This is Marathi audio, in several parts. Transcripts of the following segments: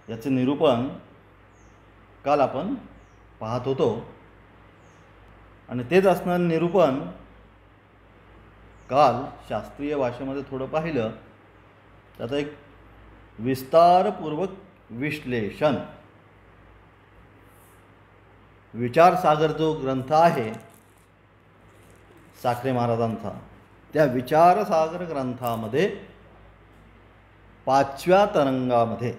याचे निरूपण काल आपण पाहत होतो आणि तेच असणारे निरूपण काल शास्त्रीय भाषेमध्ये थोडं पाहिलं. त्याचं एक विस्तारपूर्वक विश्लेषण, विचारसागर जो ग्रंथ आहे साखरे महाराजांचा, त्या विचारसागर ग्रंथामध्ये 5व्या तरंगामध्ये,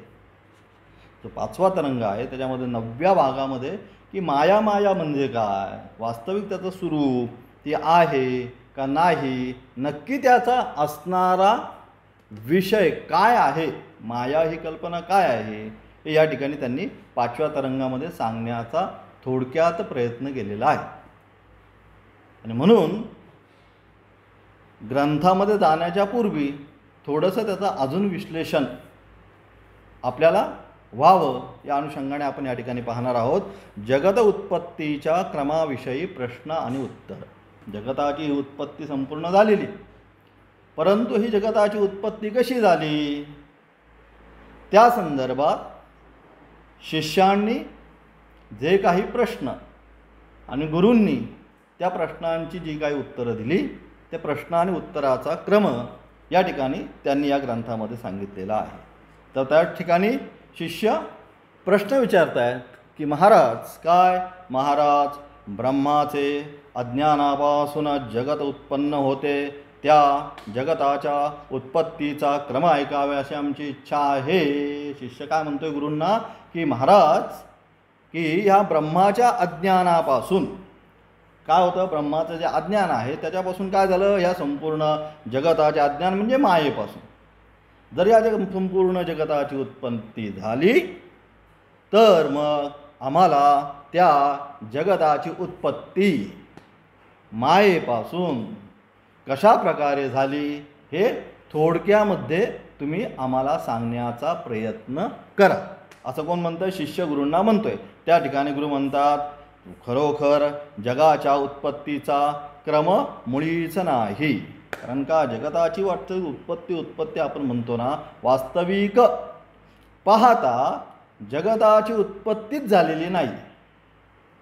जो 5वा तरंग आहे त्याच्यामध्ये 9व्या भागामध्ये की माया म्हणजे काय, वास्तविक त्याचं स्वरूप ती आहे का नाही, नक्की त्याचा असणारा विषय काय आहे, माया ही कल्पना काय आहे, हे या ठिकाणी त्यांनी 5व्या तरंगामध्ये सांगण्याचा थोडक्यात प्रयत्न केलेला आहे. आणि म्हणून ग्रंथामध्ये जाण्याच्या पूर्वी थोडंसं त्याचं अजून विश्लेषण आपल्याला व्हावं या अनुषंगाने आपण या ठिकाणी पाहणार आहोत. जगत उत्पत्तीच्या क्रमाविषयी प्रश्न आणि उत्तर. जगताची उत्पत्ती संपूर्ण झालेली, परंतु ही जगताची उत्पत्ती कशी झाली त्या संदर्भात शिष्यांनी जे काही प्रश्न आणि गुरूंनी त्या प्रश्नांची जी काही उत्तरं दिली, त्या प्रश्न आणि उत्तराचा क्रम या ठिकाणी त्यांनी या ग्रंथामध्ये सांगितलेला आहे. तर त्या ठिकाणी शिष्य प्रश्न विचारत आहेत की महाराज काय, महाराज ब्रह्माचे अज्ञानापासून जगत उत्पन्न होते, त्या जगताच्या उत्पत्तीचा क्रम ऐकावे अशी आमची इच्छा आहे. शिष्य काय म्हणतोय गुरूंना की महाराज की ह्या ब्रह्माच्या अज्ञानापासून काय होतं, ब्रह्माचं जे अज्ञान आहे त्याच्यापासून काय झालं, ह्या संपूर्ण जगताचे अज्ञान म्हणजे मायेपासून जर या संपूर्ण जगताची उत्पत्ती झाली तर मग आम्हाला त्या जगताची उत्पत्ती मायेपासून कशा प्रकारे झाली हे थोडक्यामध्ये तुम्ही आम्हाला सांगण्याचा प्रयत्न करा, असं कोण म्हणतं, शिष्य गुरूंना म्हणतोय. त्या ठिकाणी गुरु म्हणतात खरोखर जगाच्या उत्पत्तीचा क्रम मुळीच नाही, कारण का जगताची उत्पत्ती आपण म्हणतो ना, वास्तविक पाहता जगताची उत्पत्तीच झालेली नाही.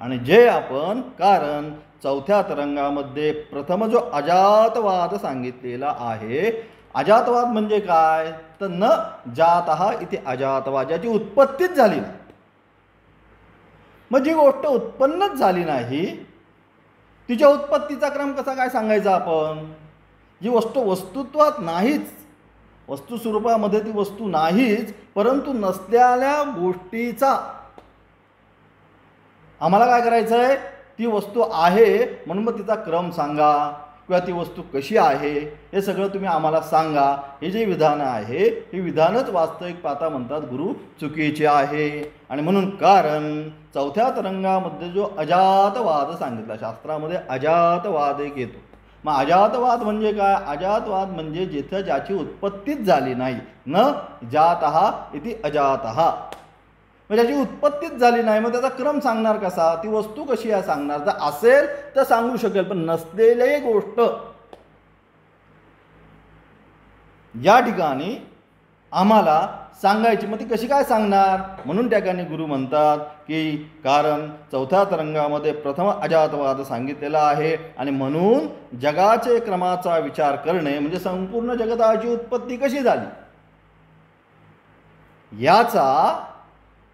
आणि जे आपण कारण 4थ्या तरंगामध्ये प्रथम जो अजातवाद सांगितलेला आहे, अजातवाद म्हणजे काय तर न जातः इथे अजातवाद, ज्याची उत्पत्तीच झाली नाही. मग जी गोष्ट उत्पन्नच झाली नाही तिच्या उत्पत्तीचा क्रम कसा काय सांगायचा आपण, जी वस्तू वस्तुत्वात नाहीच, वस्तू स्वरूपामध्ये ती वस्तू नाहीच, परंतु नसलेल्या गोष्टीचा आम्हाला काय करायचं आहे, ती वस्तू आहे म्हणून मग तिचा क्रम सांगा किंवा ती वस्तू कशी आहे हे सगळं तुम्ही आम्हाला सांगा. हे जे विधान आहे ही विधानच वास्तविक पाहता म्हणतात गुरु चुकीचे आहे. आणि म्हणून कारण 4थ्या तरंगामध्ये जो अजातवाद सांगितला, शास्त्रामध्ये अजातवाद एक येतो. मग अजातवाद म्हणजे काय, अजातवाद म्हणजे जिथं ज्याची उत्पत्तीच झाली नाही, न जातः इति अजातः, म्हणजे ज्याची उत्पत्तीच झाली नाही मग त्याचा क्रम सांगणार कसा, ती वस्तू कशी आहे सांगणार, जर असेल तर सांगू शकेल, पण नसलेली गोष्ट या ठिकाणी आम्हाला सांगायची, मग ती कशी काय सांगणार. म्हणून त्या ठिकाणी गुरु म्हणतात की कारण 4थ्या तरंगामध्ये प्रथम अजातवाद सांगितलेला आहे आणि म्हणून जगाचे क्रमाचा विचार करणे म्हणजे संपूर्ण जगताची उत्पत्ती कशी झाली याचा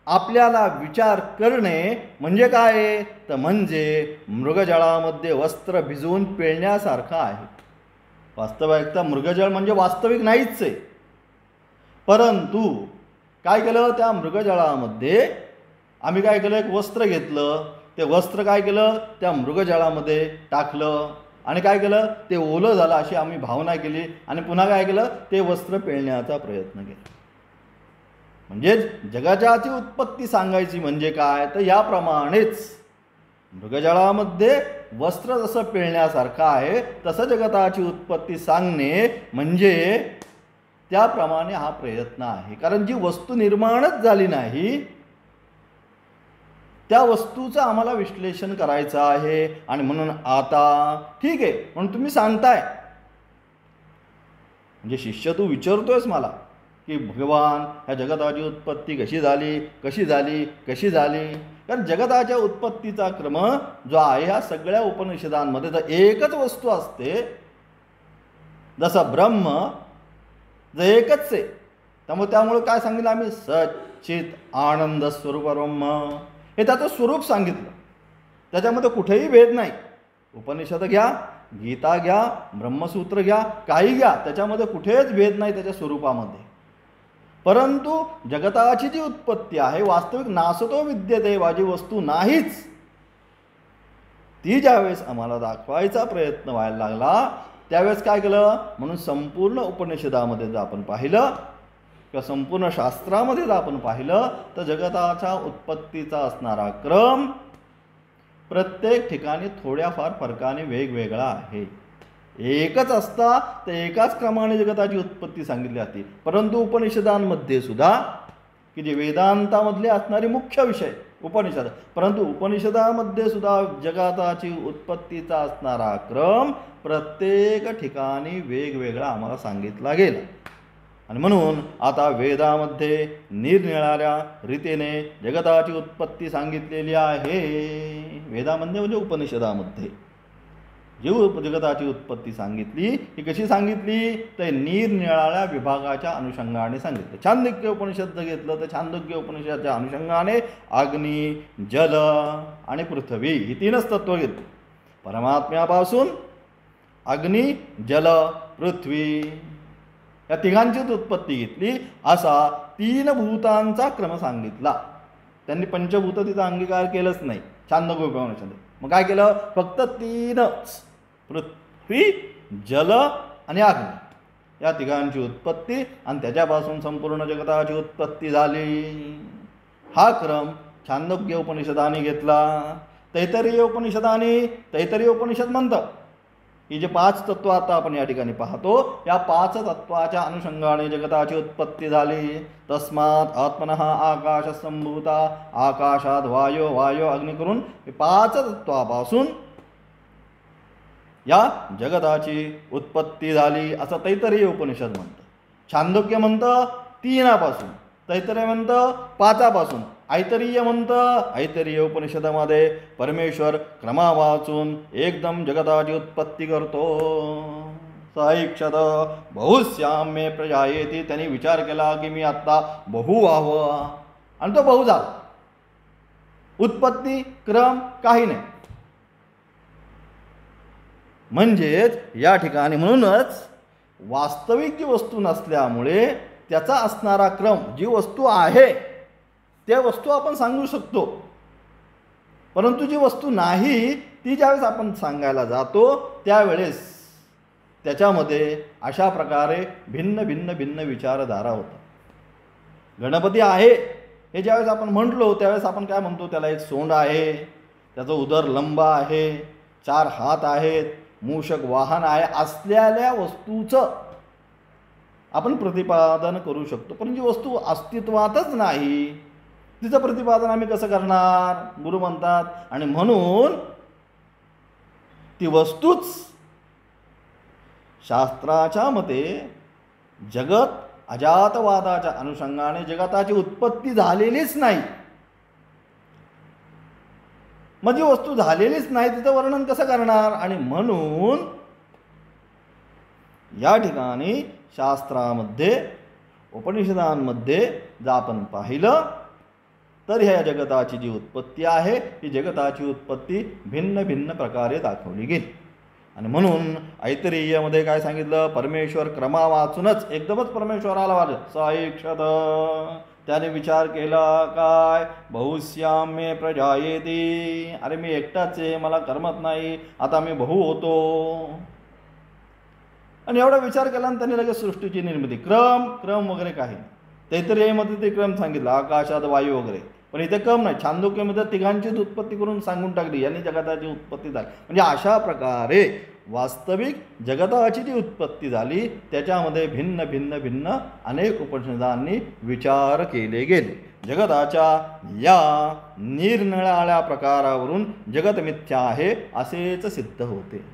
आपल्याला विचार करणे म्हणजे काय तर म्हणजे मृगजळामध्ये वस्त्र भिजवून पिळण्यासारखं आहे. वास्तविकता मृगजळ म्हणजे वास्तविक नाहीच आहे, परंतु काय केलं, त्या मृगजळामध्ये आम्ही काय केलं, एक वस्त्र घेतलं, ते वस्त्र काय केलं त्या मृगजळामध्ये टाकलं आणि काय केलं ते ओलं झालं अशी आम्ही भावना केली आणि पुन्हा काय केलं ते वस्त्र पिळण्याचा प्रयत्न केला. म्हणजे जगाची उत्पत्ती सांगायची म्हणजे काय तर याप्रमाणेच मृगजळामध्ये वस्त्र जसं पिळण्यासारखं आहे तसं जगताची उत्पत्ती सांगणे म्हणजे त्याप्रमाणे हा प्रयत्न आहे. कारण जी वस्तू निर्माणच झाली नाही त्या वस्तूचं आम्हाला विश्लेषण करायचं आहे. आणि म्हणून आता ठीक आहे म्हणून तुम्ही सांगताय, म्हणजे शिष्य तू विचारतोयस मला की भगवान ह्या जगताची उत्पत्ती कशी झाली कशी झाली कशी झाली. कारण जगताच्या उत्पत्तीचा क्रम जो आहे ह्या सगळ्या उपनिषदांमध्ये जर एकच वस्तू असते, जसं ब्रह्म जर एकच आहे, त्यामुळे काय सांगितलं आम्ही, सच्चित आनंद स्वरूप ब्रह्म, हे त्याचं स्वरूप सांगितलं. त्याच्यामध्ये कुठेही भेद नाही. उपनिषद घ्या, गीता घ्या, ब्रह्मसूत्र घ्या, काही घ्या, त्याच्यामध्ये कुठेच भेद नाही त्याच्या स्वरूपामध्ये. परंतु जगताची जी उत्पत्ती आहे, वास्तविक नासतो विद्यते जी वस्तू नाहीच, ती ज्यावेळेस आम्हाला दाखवायचा प्रयत्न व्हायला लागला, त्यावेळेस काय केलं, म्हणून संपूर्ण उपनिषदामध्ये जर आपण पाहिलं किंवा संपूर्ण शास्त्रामध्ये जर आपण पाहिलं, तर जगताच्या उत्पत्तीचा असणारा क्रम प्रत्येक ठिकाणी थोड्याफार फरकाने वेगवेगळा आहे. एकच असता तर एकाच क्रमाने जगताची उत्पत्ती सांगितली जाते. परंतु उपनिषदांमध्ये सुद्धा, की जे वेदांतामधले असणारे मुख्य विषय उपनिषद, परंतु उपनिषदामध्ये सुद्धा जगताची उत्पत्तीचा असणारा क्रम प्रत्येक ठिकाणी वेगवेगळा आम्हाला सांगितला गेला. आणि म्हणून आता वेदामध्ये निरनिराळ्या रीतीने जगताची उत्पत्ती सांगितलेली आहे. वेदामध्ये म्हणजे उपनिषदामध्ये जी जगताची उत्पत्ती सांगितली ही कशी सांगितली, तर निरनिराळ्या विभागाच्या अनुषंगाने सांगितलं. छांदोग्य उपनिषद जर घेतलं तर छांदोग्य उपनिषदाच्या अनुषंगाने अग्नी, जल आणि पृथ्वी ही तीनच तत्त्व घेतली. परमात्म्यापासून अग्नी, जल, पृथ्वी या तिघांचीच उत्पत्ती घेतली. असा तीन भूतांचा क्रम सांगितला. त्यांनी पंचभूत तिचा अंगीकार केलंच नाही छांदोग्य उपनिषद. मग काय केलं, फक्त तीनच, पृथ्वी, जल आणि अग्नी या तिघांची उत्पत्ती, आणि त्याच्यापासून संपूर्ण जगताची उत्पत्ती झाली. हा क्रम छांदोग्य उपनिषदाने घेतला. तैत्तरीय उपनिषद म्हणतं ही जे 5 तत्व आता आपण या ठिकाणी पाहतो, या 5 तत्वाच्या अनुषंगाने जगताची उत्पत्ती झाली. तस्मात् आत्मनः आकाश संभूता, आकाशात वायो, वायो अग्नी करून हे 5 तत्वापासून या जगताची उत्पत्ती झाली असं तैत्तरीय उपनिषद म्हणतं. छांदोग्य म्हणतं 3पासून, तैत्तरीय म्हणतं 5पासून, ऐतरीय म्हणतं ऐतरीय उपनिषदामध्ये परमेश्वर क्रमा वाचून एकदम जगताची उत्पत्ती करतो. साईक्षत बहुश्याम्ये प्रजायेती, त्यांनी विचार केला की मी आत्ता बहु व्हावं, आणि तो बहु झाला. उत्पत्ती क्रम काही नाही. म्हणजेच या ठिकाणी म्हणूनच वास्तविक जी वस्तू नसल्यामुळे त्याचा असणारा क्रम, जी वस्तू आहे त्या वस्तू आपण सांगू शकतो, परंतु जी वस्तू नाही ती ज्यावेळेस आपण सांगायला जातो त्यावेळेस त्याच्यामध्ये अशा प्रकारे भिन्न भिन्न भिन्न विचारधारा होतात. गणपती आहे हे ज्यावेळेस आपण म्हटलो त्यावेळेस आपण काय म्हणतो, त्याला एक सोंड आहे, त्याचं उदर लंब आहे, 4 हात आहेत, मूषक वाहन आहे, असलेल्या वस्तूचं आपण प्रतिपादन करू शकतो. पण जी वस्तू अस्तित्वातच नाही तिचं प्रतिपादन आम्ही कसं करणार, गुरु म्हणतात. आणि म्हणून ती वस्तूच शास्त्राच्या मते जगत अजातवादाच्या अनुषंगाने जगताची उत्पत्ती झालेलीच नाही. मग जी वस्तू झालेलीच नाही तिचं वर्णन कसं करणार. आणि म्हणून या ठिकाणी शास्त्रामध्ये उपनिषदांमध्ये जर आपण पाहिलं तर ह्या जगताची जी उत्पत्ती आहे ही जगताची उत्पत्ती भिन्न भिन्न प्रकारे दाखवली गेली. आणि म्हणून ऐतरेयमध्ये काय सांगितलं, परमेश्वर क्रमा वाचूनच एकदमच परमेश्वराला वाटलं साईक्षत, त्याने विचार केला काय, बहुश्याम्ये प्रजायेती, अरे मी एकटाच आहे, मला करमत नाही, आता मी बहु होतो. आणि एवढा विचार केला आणि त्यांनी लगेच सृष्टीची निर्मिती, क्रम वगैरे काही. तैत्तरीयमध्ये ते क्रम सांगितलं, आकाशात वायू वगैरे, पण इथे क्रम नाही. छांदोग्यमध्ये तिघांचीच उत्पत्ती करून सांगून टाकली, यांनी जगताची उत्पत्ती झाली. म्हणजे अशा प्रकारे वास्तविक जगताची जी उत्पत्ती झाली त्याच्यामध्ये भिन्न भिन्न भिन्न अनेक उपनिषदांनी विचार केले गेले. जगताच्या या निरनिराळ्या प्रकारावरून जगत मिथ्या आहे असेच सिद्ध होते.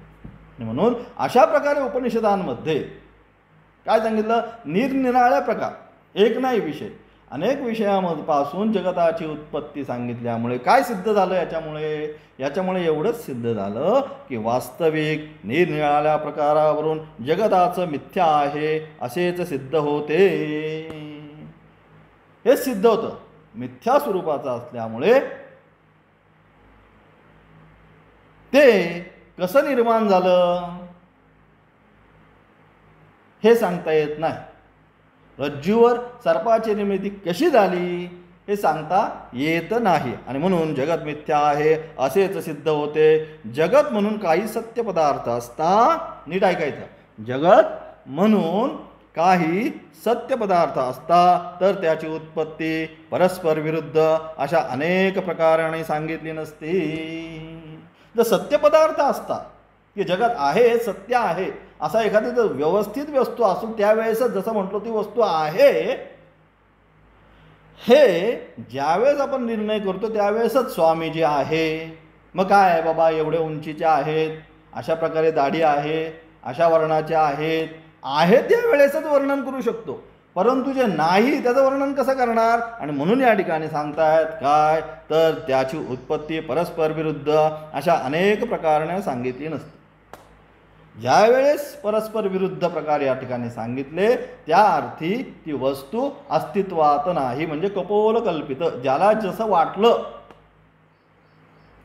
म्हणून अशा प्रकारे उपनिषदांमध्ये काय सांगितलं, निरनिराळ्या प्रकार, एक नाही विषय, अनेक विषयापासून जगताची उत्पत्ती सांगितल्यामुळे काय सिद्ध झालं? याच्यामुळे एवढंच सिद्ध झालं की वास्तविक निरनिराळ्या प्रकारावरून जगताचं मिथ्या आहे असेच सिद्ध होते. हे सिद्ध होतं. मिथ्या स्वरूपाचं असल्यामुळे ते कसं निर्माण झालं हे सांगता येत नाही. रज्जूवर सर्पाची निर्मिती कशी झाली हे सांगता येत नाही, आणि म्हणून जगत मिथ्या आहे असेच सिद्ध होते. जगत म्हणून काही सत्य पदार्थ असता, नीट ऐकायचं, जगत म्हणून काही सत्य पदार्थ असता तर त्याची उत्पत्ती परस्पर विरुद्ध अशा अनेक प्रकाराने सांगितली नसती. जर सत्य पदार्थ असता की जगत आहे, सत्य आहे, असा एखादी जर व्यवस्थित वस्तू असून त्यावेळेसच जसं म्हटलो ती वस्तू आहे, हे ज्यावेळेस आपण निर्णय करतो त्यावेळेसच स्वामीजी आहे. मग काय आहे बाबा, एवढे उंचीचे आहेत, अशा प्रकारे दाढी आहे, अशा वर्णाचे आहेत, त्यावेळेसच वर्णन करू शकतो. परंतु जे नाही त्याचं वर्णन कसं करणार? आणि म्हणून या ठिकाणी सांगतायत काय, तर त्याची उत्पत्ती परस्पर विरुद्ध अशा अनेक प्रकाराने सांगितली नसते. ज्यावेळेस परस्पर विरुद्ध प्रकार या ठिकाणी सांगितले त्या अर्थी ती वस्तू अस्तित्वात नाही, म्हणजे कपोल कल्पित, ज्याला जसं वाटलं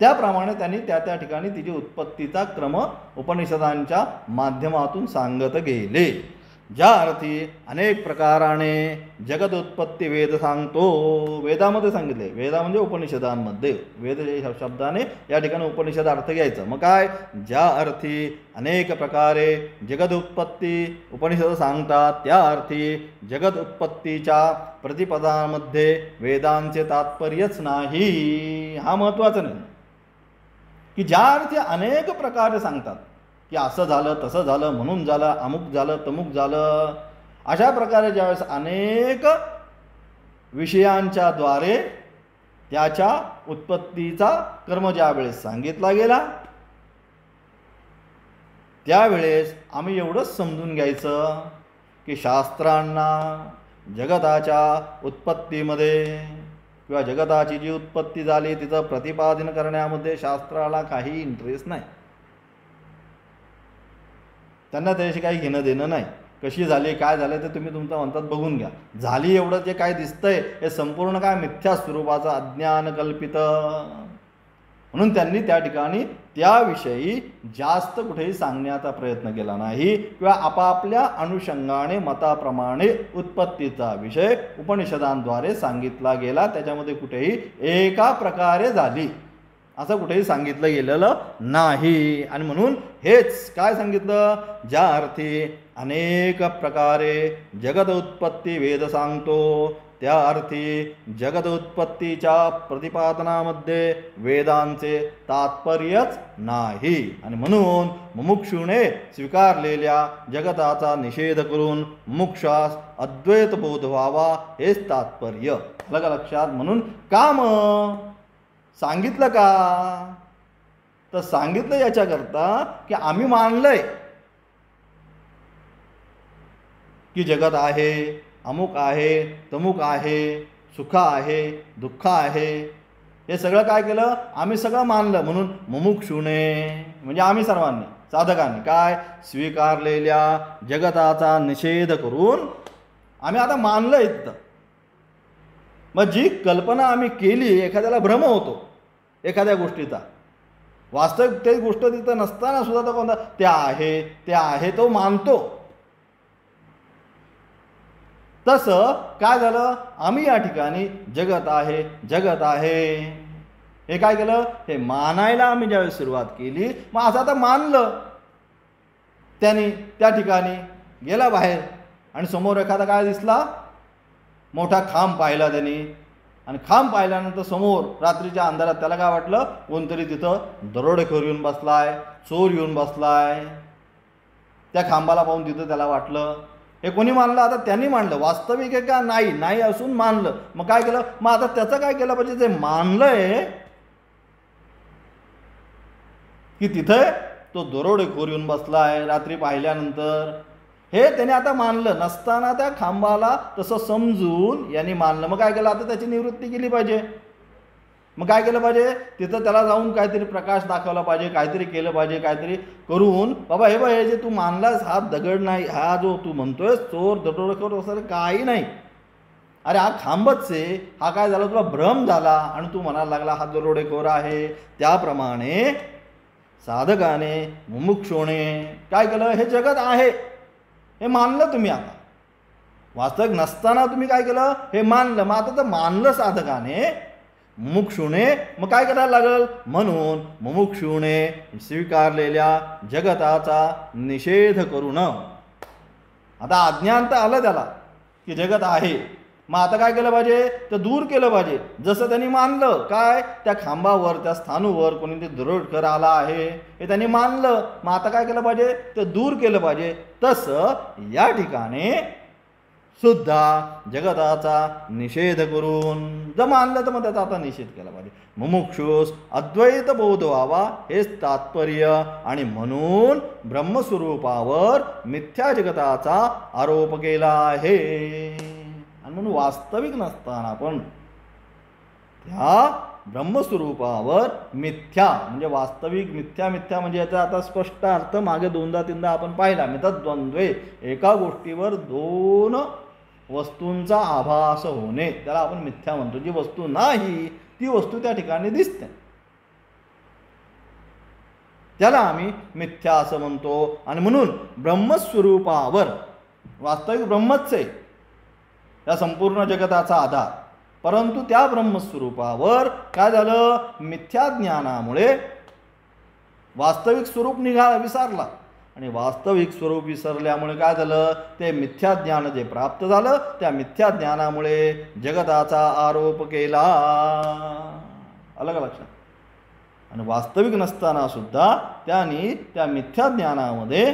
त्याप्रमाणे त्यांनी त्या ठिकाणी तिची उत्पत्तीचा क्रम उपनिषदांच्या माध्यमातून सांगत गेले. ज्या अर्थी अनेक प्रकाराने जगत उत्पत्ती वेद सांगतो, वेदामध्ये सांगितले, वेदा म्हणजे उपनिषदांमध्ये, वेद या शब्दाने या ठिकाणी उपनिषद अर्थ घ्यायचं. मग काय, ज्या अर्थी अनेक प्रकारे जगत उत्पत्ती उपनिषद सांगतात त्या अर्थी जगत उत्पत्तीच्या प्रतिपदामध्ये वेदांचे तात्पर्यच नाही. हा महत्त्वाचा नाही की ज्या अर्थी अनेक प्रकारे सांगतात की असं झालं, तसं झालं, म्हणून झालं, अमुक झालं, तमुक झालं, अशा प्रकारे ज्यावेळेस अनेक विषयांच्या द्वारे त्याच्या उत्पत्तीचा कर्म ज्यावेळेस सांगितला गेला त्यावेळेस आम्ही एवढंच समजून घ्यायचं की शास्त्रांना जगताच्या उत्पत्तीमध्ये किंवा जगताची जी उत्पत्ती झाली तिचं प्रतिपादन करण्यामध्ये शास्त्राला काही इंटरेस्ट नाही. त्यांना त्याशी काही घेणं देणं नाही. कशी झाली, काय झालं ते तुम्ही तुमचं म्हणतात बघून घ्या. झाली एवढं जे काय दिसतंय हे संपूर्ण काय मिथ्या स्वरूपाचं अज्ञान कल्पित. म्हणून त्यांनी त्या ठिकाणी त्याविषयी जास्त कुठेही सांगण्याचा प्रयत्न केला नाही किंवा आपापल्या अनुषंगाने मताप्रमाणे उत्पत्तीचा विषय उपनिषदांद्वारे सांगितला गेला. त्याच्यामध्ये कुठेही एका प्रकारे झाली असं कुठेही सांगितलं गेलेलं नाही. आणि म्हणून हेच काय सांगितलं, ज्या अर्थी अनेक प्रकारे जगत उत्पत्ती वेद सांगतो त्या अर्थी जगत उत्पत्तीच्या प्रतिपादनामध्ये वेदांचे तात्पर्यच नाही. आणि म्हणून मुमुक्षुने स्वीकारलेल्या जगताचा निषेध करून मुमुक्षास अद्वैत बोध व्हावा हेच तात्पर्य. लक्षात. म्हणून काम सांगितलं का, तर सांगितलं याच्याकरता की आम्ही मानलंय की जगत आहे, अमुक आहे, तमुक आहे, सुख आहे, दुःख आहे, हे सगळं काय केलं, आम्ही सगळं मानलं. म्हणून मुमुक्षुने म्हणजे आम्ही सर्वांनी, साधकांनी काय स्वीकारलेल्या जगताचा निषेध करून आम्ही आता मानलं इथं. मग जी कल्पना आम्ही केली, एखाद्याला भ्रम होतो एखाद्या गोष्टीचा, वास्तविक ते गोष्ट तिथं नसताना सुद्धा तो कोणता ते आहे तो मानतो. तसं काय झालं, आम्ही या ठिकाणी जगत आहे हे काय केलं, हे मानायला आम्ही ज्यावेळेस सुरुवात केली, मग असं आता मानलं. त्याने त्या ठिकाणी गेला बाहेर आणि समोर एखादा काय दिसला, मोठा खांब पाहिला त्यांनी. आणि खांब पाहिल्यानंतर समोर रात्रीच्या अंधारात त्याला काय वाटलं, कोणतरी तिथं दरोडेखोर येऊन बसलाय, चोर येऊन बसलाय. त्या खांबाला पाहून तिथं त्याला वाटलं. हे कोणी मानलं, आता त्यांनी मानलं. वास्तविक आहे का, नाही असून मानलं. मग काय केलं, मग आता त्याचं काय केलं पाहिजे, जे मानलंय की तिथे तो दरोडेखोर येऊन बसलाय रात्री पाहिल्यानंतर, हे त्याने आता मानलं. नसताना त्या खांबाला तसं समजून यांनी मानलं. मग काय केलं, आता त्याची निवृत्ती केली पाहिजे. मग काय केलं पाहिजे, तिथं त्याला जाऊन काहीतरी प्रकाश दाखवला पाहिजे, काहीतरी केलं पाहिजे, काहीतरी करून बाबा हे बघ, हे जे तू मानलास हा दगड नाही, हा जो तू म्हणतोय चोर दरोडेखोर वगैरे काही नाही, अरे हा खांबच आहे. हा काय झाला, तुला भ्रम झाला आणि तू म्हणायला लागला हा दरोडेखोर आहे. त्याप्रमाणे साधकाने मुमुक्षोने काय केलं, हे जगत आहे हे मानलं तुम्ही. आता वास्तविक नसताना तुम्ही काय केलं, हे मानलं. मग आता तर मानलं साधकाने, मुमुक्षुने मग काय करायला लागल, म्हणून मुमुक्षुने स्वीकारलेल्या जगताचा निषेध करून. आता अज्ञान तर आलं त्याला की जगत आहे. मग आता काय केलं पाहिजे, तर दूर केलं पाहिजे. जसं त्यांनी मानलं काय, त्या खांबावर त्या स्थानूवर कोणी दरोडेखोर आला आहे हे त्यांनी मानलं. मग आता काय केलं पाहिजे, तर दूर केलं पाहिजे. तसं या ठिकाणी सुद्धा जगताचा निषेध करून जर मानलं तर मग त्याचा आता निषेध केला पाहिजे. मुमुक्षुस अद्वैत बोध व्हावा हेच तात्पर्य. आणि म्हणून ब्रह्मस्वरूपावर मिथ्या जगताचा आरोप केला आहे. आणि म्हणून वास्तविक नसताना पण त्या ब्रह्मस्वरूपावर मिथ्या म्हणजे वास्तविक मिथ्या, मिथ्या म्हणजे याचा आता स्पष्ट अर्थ मागे दोनदा तीनदा आपण पाहिला. मिथद्वंद्वे एका गोष्टीवर दोन वस्तूंचा आभास होणे त्याला आपण मिथ्या म्हणतो. जी वस्तू नाही ती वस्तू त्या ठिकाणी दिसते त्याला आम्ही मिथ्या असं म्हणतो. आणि म्हणून ब्रह्मस्वरूपावर वास्तविक ब्रह्मच आहे या संपूर्ण जगताचा आधार. परंतु त्या ब्रह्मस्वरूपावर काय झालं, मिथ्या ज्ञानामुळे वास्तविक स्वरूप विसरला. आणि वास्तविक स्वरूप विसरल्यामुळे काय झालं, ते मिथ्या ज्ञान जे प्राप्त झालं त्या मिथ्या ज्ञानामुळे जगताचा आरोप केला. अलग लक्षात. आणि वास्तविक नसताना सुद्धा त्यांनी त्या मिथ्या ज्ञानामध्ये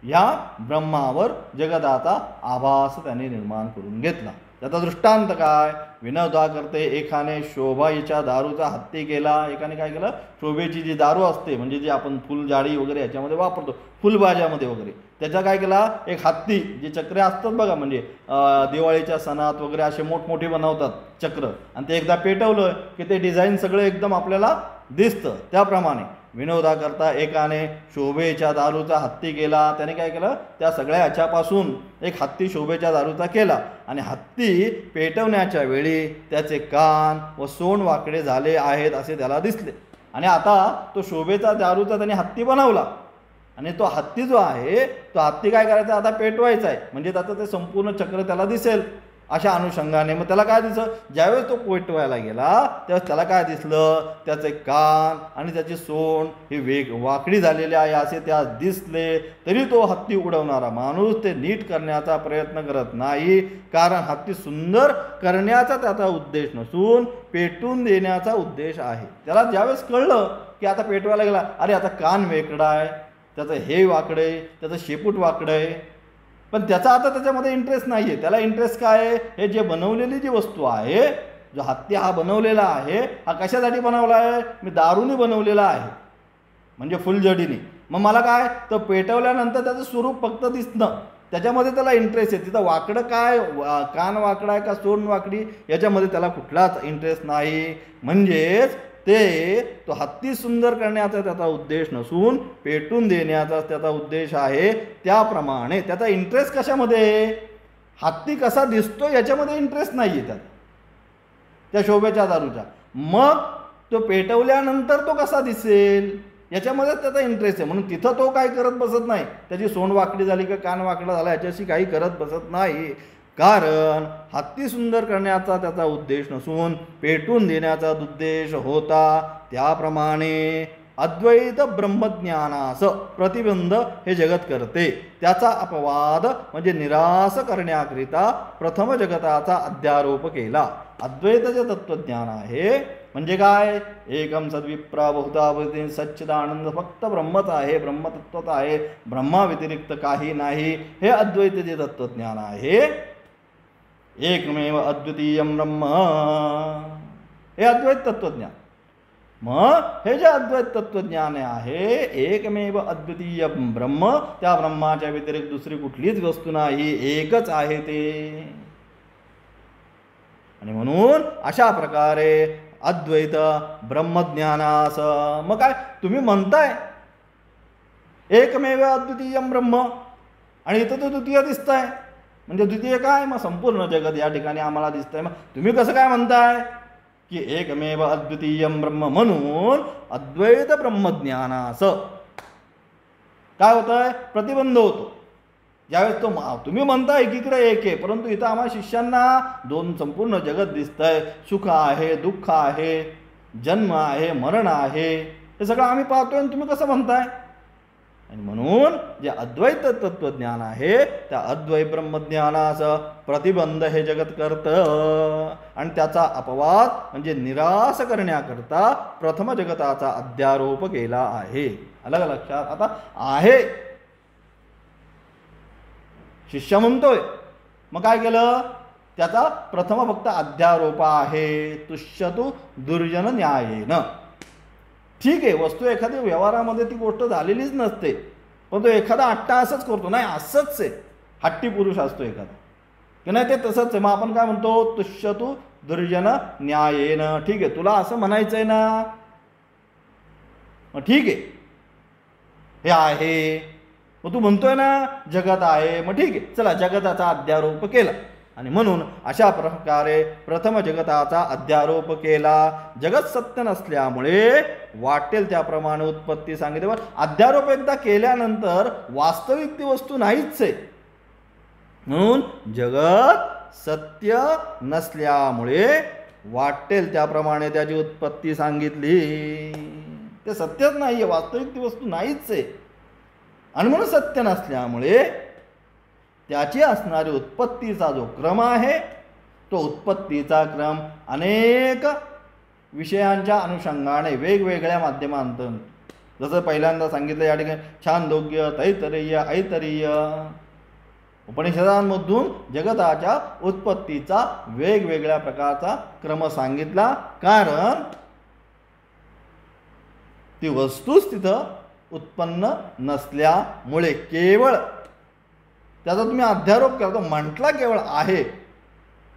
या ब्रह्मावर जगताचा आभास त्यांनी निर्माण करून घेतला. त्याचा दृष्टांत काय, विनोदा करते एकाने शोभाईच्या दारूचा हत्ती केला. एकाने काय केलं, शोभेची जी दारू असते म्हणजे जी आपण फुलझाडी वगैरे याच्यामध्ये वापरतो फुलभाज्यामध्ये वगैरे, त्याचा काय केला एक हत्ती, जे चक्रे असतात बघा म्हणजे दिवाळीच्या सणात वगैरे असे मोठमोठे बनवतात चक्र, आणि ते एकदा पेटवलं की ते डिझाईन सगळं एकदम आपल्याला दिसतं. त्याप्रमाणे विनोदाकरता एकाने शोभेच्या दारूचा हत्ती केला. त्याने काय केलं, त्या सगळ्या ह्याच्यापासून एक हत्ती शोभेच्या दारूचा केला. आणि हत्ती पेटवण्याच्या वेळी त्याचे कान व सोंड वाकडे झाले आहेत असे त्याला दिसले. आणि आता तो शोभेचा दारूचा त्याने हत्ती बनवला. आणि तो हत्ती जो आहे तो हत्ती काय करायचा, आता पेटवायचा आहे म्हणजे त्याचं ते संपूर्ण चक्र त्याला दिसेल अशा अनुषंगाने. मग त्याला काय दिसलं, ज्यावेळेस तो पेटवायला गेला त्यावेळेस त्याला काय दिसलं, त्याचे कान आणि त्याची सोंड ही वाकडी झालेली आहे असे त्या दिसले. तरी तो हत्ती उडवणारा माणूस ते नीट करण्याचा प्रयत्न करत नाही, कारण हत्ती सुंदर करण्याचा त्याचा उद्देश नसून पेटून देण्याचा उद्देश आहे. त्याला ज्यावेळेस कळलं की आता पेटवायला गेला, अरे आता कान वेकडा आहे, त्याचं हे वाकडं आहे, त्याचं शेपूट वाकडं आहे, पण त्याचा आता त्याच्यामध्ये इंटरेस्ट नाही आहे. त्याला इंटरेस्ट काय आहे, हे जे बनवलेली जी वस्तू आहे, जो हत्ती हा बनवलेला आहे हा कशासाठी बनवला आहे, मी दारूने बनवलेला आहे म्हणजे फुलझडीने. मग मला काय, तर पेटवल्यानंतर त्याचं स्वरूप फक्त दिसणं त्याच्यामध्ये त्याला इंटरेस्ट आहे. तिथं वाकडं काय, कान वाकडा आहे का सोंड वाकडी याच्यामध्ये त्याला कुठलाच इंटरेस्ट नाही. म्हणजेच तो हत्ती सुंदर करण्याचा त्याचा उद्देश नसून पेटून देण्याचा त्याचा उद्देश आहे. त्याप्रमाणे त्याचा इंटरेस्ट कशामध्ये, हत्ती कसा दिसतो याच्यामध्ये इंटरेस्ट नाही आहे त्या शोभेच्या दारूच्या. मग तो पेटवल्यानंतर तो कसा दिसेल याच्यामध्येच त्याचा इंटरेस्ट आहे. म्हणून तिथं तो काय करत बसत नाही, त्याची सोंड वाकडी झाली का कान वाकडा झाला याच्याशी काही करत बसत नाही, कारण हत्ती सुंदर करण्याचा त्याचा उद्देश नसून पेटून देण्याचा उद्देश होता. त्याप्रमाणे अद्वैत ब्रह्मज्ञानास प्रतिबंध हे जगत करते. त्याचा अपवाद म्हणजे निराश करण्याकरिता प्रथम जगताचा अध्यारोप केला. अद्वैत जे तत्वज्ञान आहे म्हणजे काय, एकम सद्विप्रा बहुधा सच्चिदानंद फक्त ब्रह्मच आहे, ब्रह्मतत्वच आहे, ब्रह्मा व्यतिरिक्त काही नाही, हे अद्वैत जे तत्वज्ञान आहे. एकमेव अद्वितीय ब्रह्म हे अद्वैत तत्वज्ञान. मग हे जे अद्वैत तत्वज्ञान आहे, एकमेव अद्वितीय ब्रह्म, त्या ब्रह्माच्या व्यतिरिक्त दुसरी कुठलीच वस्तू नाही, एकच आहे ते. आणि म्हणून अशा प्रकारे अद्वैत ब्रह्मज्ञानास, मग काय तुम्ही म्हणताय एकमेव अद्वितीय ब्रह्म, आणि इथं तो द्वितीय दिसतंय, म्हणजे द्वितीय काय, मग संपूर्ण जगत या ठिकाणी आम्हाला दिसतंय. मग तुम्ही कसं काय म्हणताय की एकमेव अद्वितीय ब्रह्म, म्हणून अद्वैत ब्रह्मज्ञानास काय होतंय, प्रतिबंध होतो. ज्यावेळेस तो तुम्ही म्हणता एकीकडे एक आहे, परंतु इथं आम्हाला शिष्यांना दोन संपूर्ण जगत दिसतंय, सुख आहे, दुःख आहे, जन्म आहे, मरण आहे, हे सगळं आम्ही पाहतोय, आणि तुम्ही कसं म्हणताय. आणि म्हणून जे अद्वैत तत्वज्ञान आहे, त्या अद्वैत ब्रह्मज्ञानास प्रतिबंध हे जगत करतं, आणि त्याचा अपवाद म्हणजे निराश करण्याकरता प्रथम जगताचा अध्यारोप केला आहे. अलग लक्षात. आता आहे शिष्य म्हणतोय, मग काय केलं, त्याचा प्रथम फक्त अध्यारोप आहे. तुष्यतु दुर्जन न्यायेन. ठीक आहे, वस्तू एखाद्या व्यवहारामध्ये ती गोष्ट झालेलीच नसते, पण तो एखादा हट्टा असंच करतो, नाही असंच आहे, हट्टी पुरुष असतो एखादा की नाही ते तसंच आहे. मग आपण काय म्हणतो, तुष्यतु दुर्जन न्यायेन. ठीक आहे, तुला असं म्हणायचं आहे ना, मग ठीक आहे, हे आहे, मग तू म्हणतोय ना जगत आहे, मग ठीक आहे, चला जगताचा अध्यारोप केला. आणि म्हणून अशा प्रकारे प्रथम जगताचा अध्यारोप केला. जगत सत्य नसल्यामुळे वाटेल त्याप्रमाणे उत्पत्ती सांगितली. अध्यारोप एकदा केल्यानंतर वास्तविक ती वस्तू नाहीच आहे, म्हणून जगत सत्य नसल्यामुळे वाटेल त्याप्रमाणे त्याची उत्पत्ती सांगितली. ते सत्यच नाही आहे, वास्तविक ती वस्तू नाहीच आहे, आणि म्हणून सत्य नसल्यामुळे त्याची असणारी उत्पत्तीचा जो क्रम आहे, तो उत्पत्तीचा क्रम अनेक विषयांच्या अनुषंगाने वेगवेगळ्या माध्यमांतून, जसं पहिल्यांदा सांगितलं या ठिकाणी छांदोग्य, तैतरीय, ऐतरीय उपनिषदांमधून जगताच्या उत्पत्तीचा वेगवेगळ्या प्रकारचा क्रम सांगितला. कारण ती वस्तूच तिथं उत्पन्न नसल्यामुळे केवळ त्याचा तुम्ही अध्यारोप करतो. म्हटला केवळ आहे,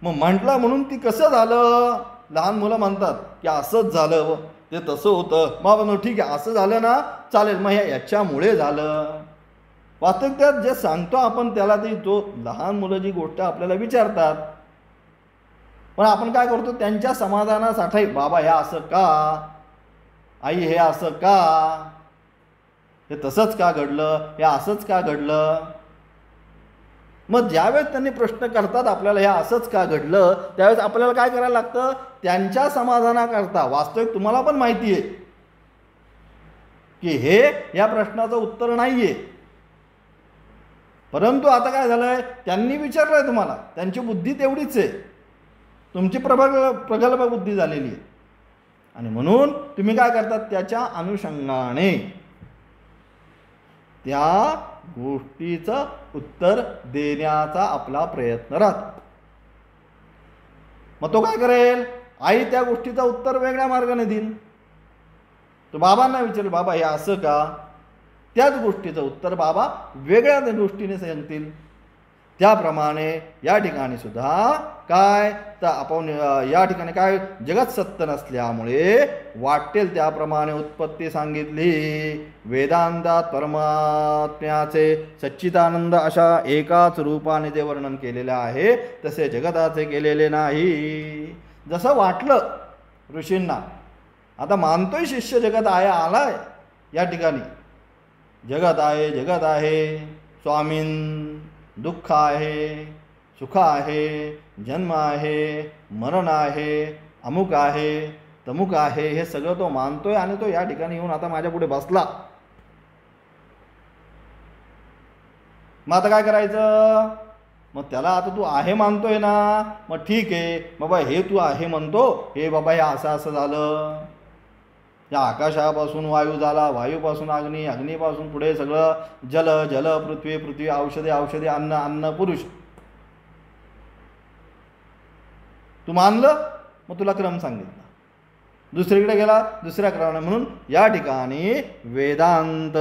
मग म्हटलं म्हणून ती कसं झालं, लहान मुलं म्हणतात की असंच झालं, ते तसं होतं, मग ठीक आहे असं झालं ना, चालेल, मग याच्यामुळे झालं. वास्तविक त्यात जे सांगतो आपण त्याला ती जो लहान मुलं जी गोष्ट आपल्याला विचारतात, पण आपण काय करतो, त्यांच्या समाधानासाठी बाबा हे असं का, आई हे असं का, हे तसंच का घडलं, हे असंच का घडलं. मग ज्यावेळेस त्यांनी प्रश्न करतात आपल्याला हे असंच का घडलं, त्यावेळेस आपल्याला काय करायला लागतं, त्यांच्या समाधानाकरता. वास्तविक तुम्हाला पण माहिती आहे की हे या प्रश्नाचं उत्तर नाही आहे, परंतु आता काय झालंय, त्यांनी विचारलंय तुम्हाला, त्यांची बुद्धी तेवढीच आहे, तुमची प्रगल्भ बुद्धी झालेली आहे, आणि म्हणून तुम्ही काय करतात, त्याच्या अनुषंगाने त्या गोष्टीचं उत्तर देण्याचा आपला प्रयत्न राहतो. मग तो काय करेल, आई त्या गोष्टीचं उत्तर वेगळ्या मार्गाने देईल, तो बाबांना विचारेल बाबा हे असं का, त्याच गोष्टीचं उत्तर बाबा वेगळ्या दृष्टीने सांगतील. त्याप्रमाणे या ठिकाणी सुद्धा काय तर आपण या ठिकाणी काय, जगत सत्य नसल्यामुळे वाटेल त्याप्रमाणे उत्पत्ती सांगितली. वेदांतात परमात्म्याचे सच्चिदानंद अशा एकाच रूपाने जे वर्णन केलेले आहे तसे जगताचे केलेले नाही. जसं वाटलं ऋषींना, आता मानतोय शिष्य जगत आहे, आलाय या ठिकाणी जगत आहे, जगत आहे, स्वामीन, दुःख आहे, सुख आहे, जन्म आहे, मरण आहे, अमुक आहे, तमुक आहे, हे सगळं तो मानतोय, आणि तो या ठिकाणी येऊन आता माझ्या पुढे बसला. मग आता काय करायचं, मग त्याला आता तू आहे मानतोय ना, मग ठीक आहे बाबा, हे तू आहे म्हणतो, हे बाबा हे असं असं झालं, या आकाशापासून वायू झाला, वायूपासून अग्नी, अग्नीपासून पुढे सगळं जल, जल पृथ्वी, पृथ्वी औषधे, औषधे अन्न, अन्न पुरुष. तू मानलं, मग तुला क्रम सांगितला. दुसरीकडे गेला दुसऱ्या क्रमाने. म्हणून या ठिकाणी वेदांत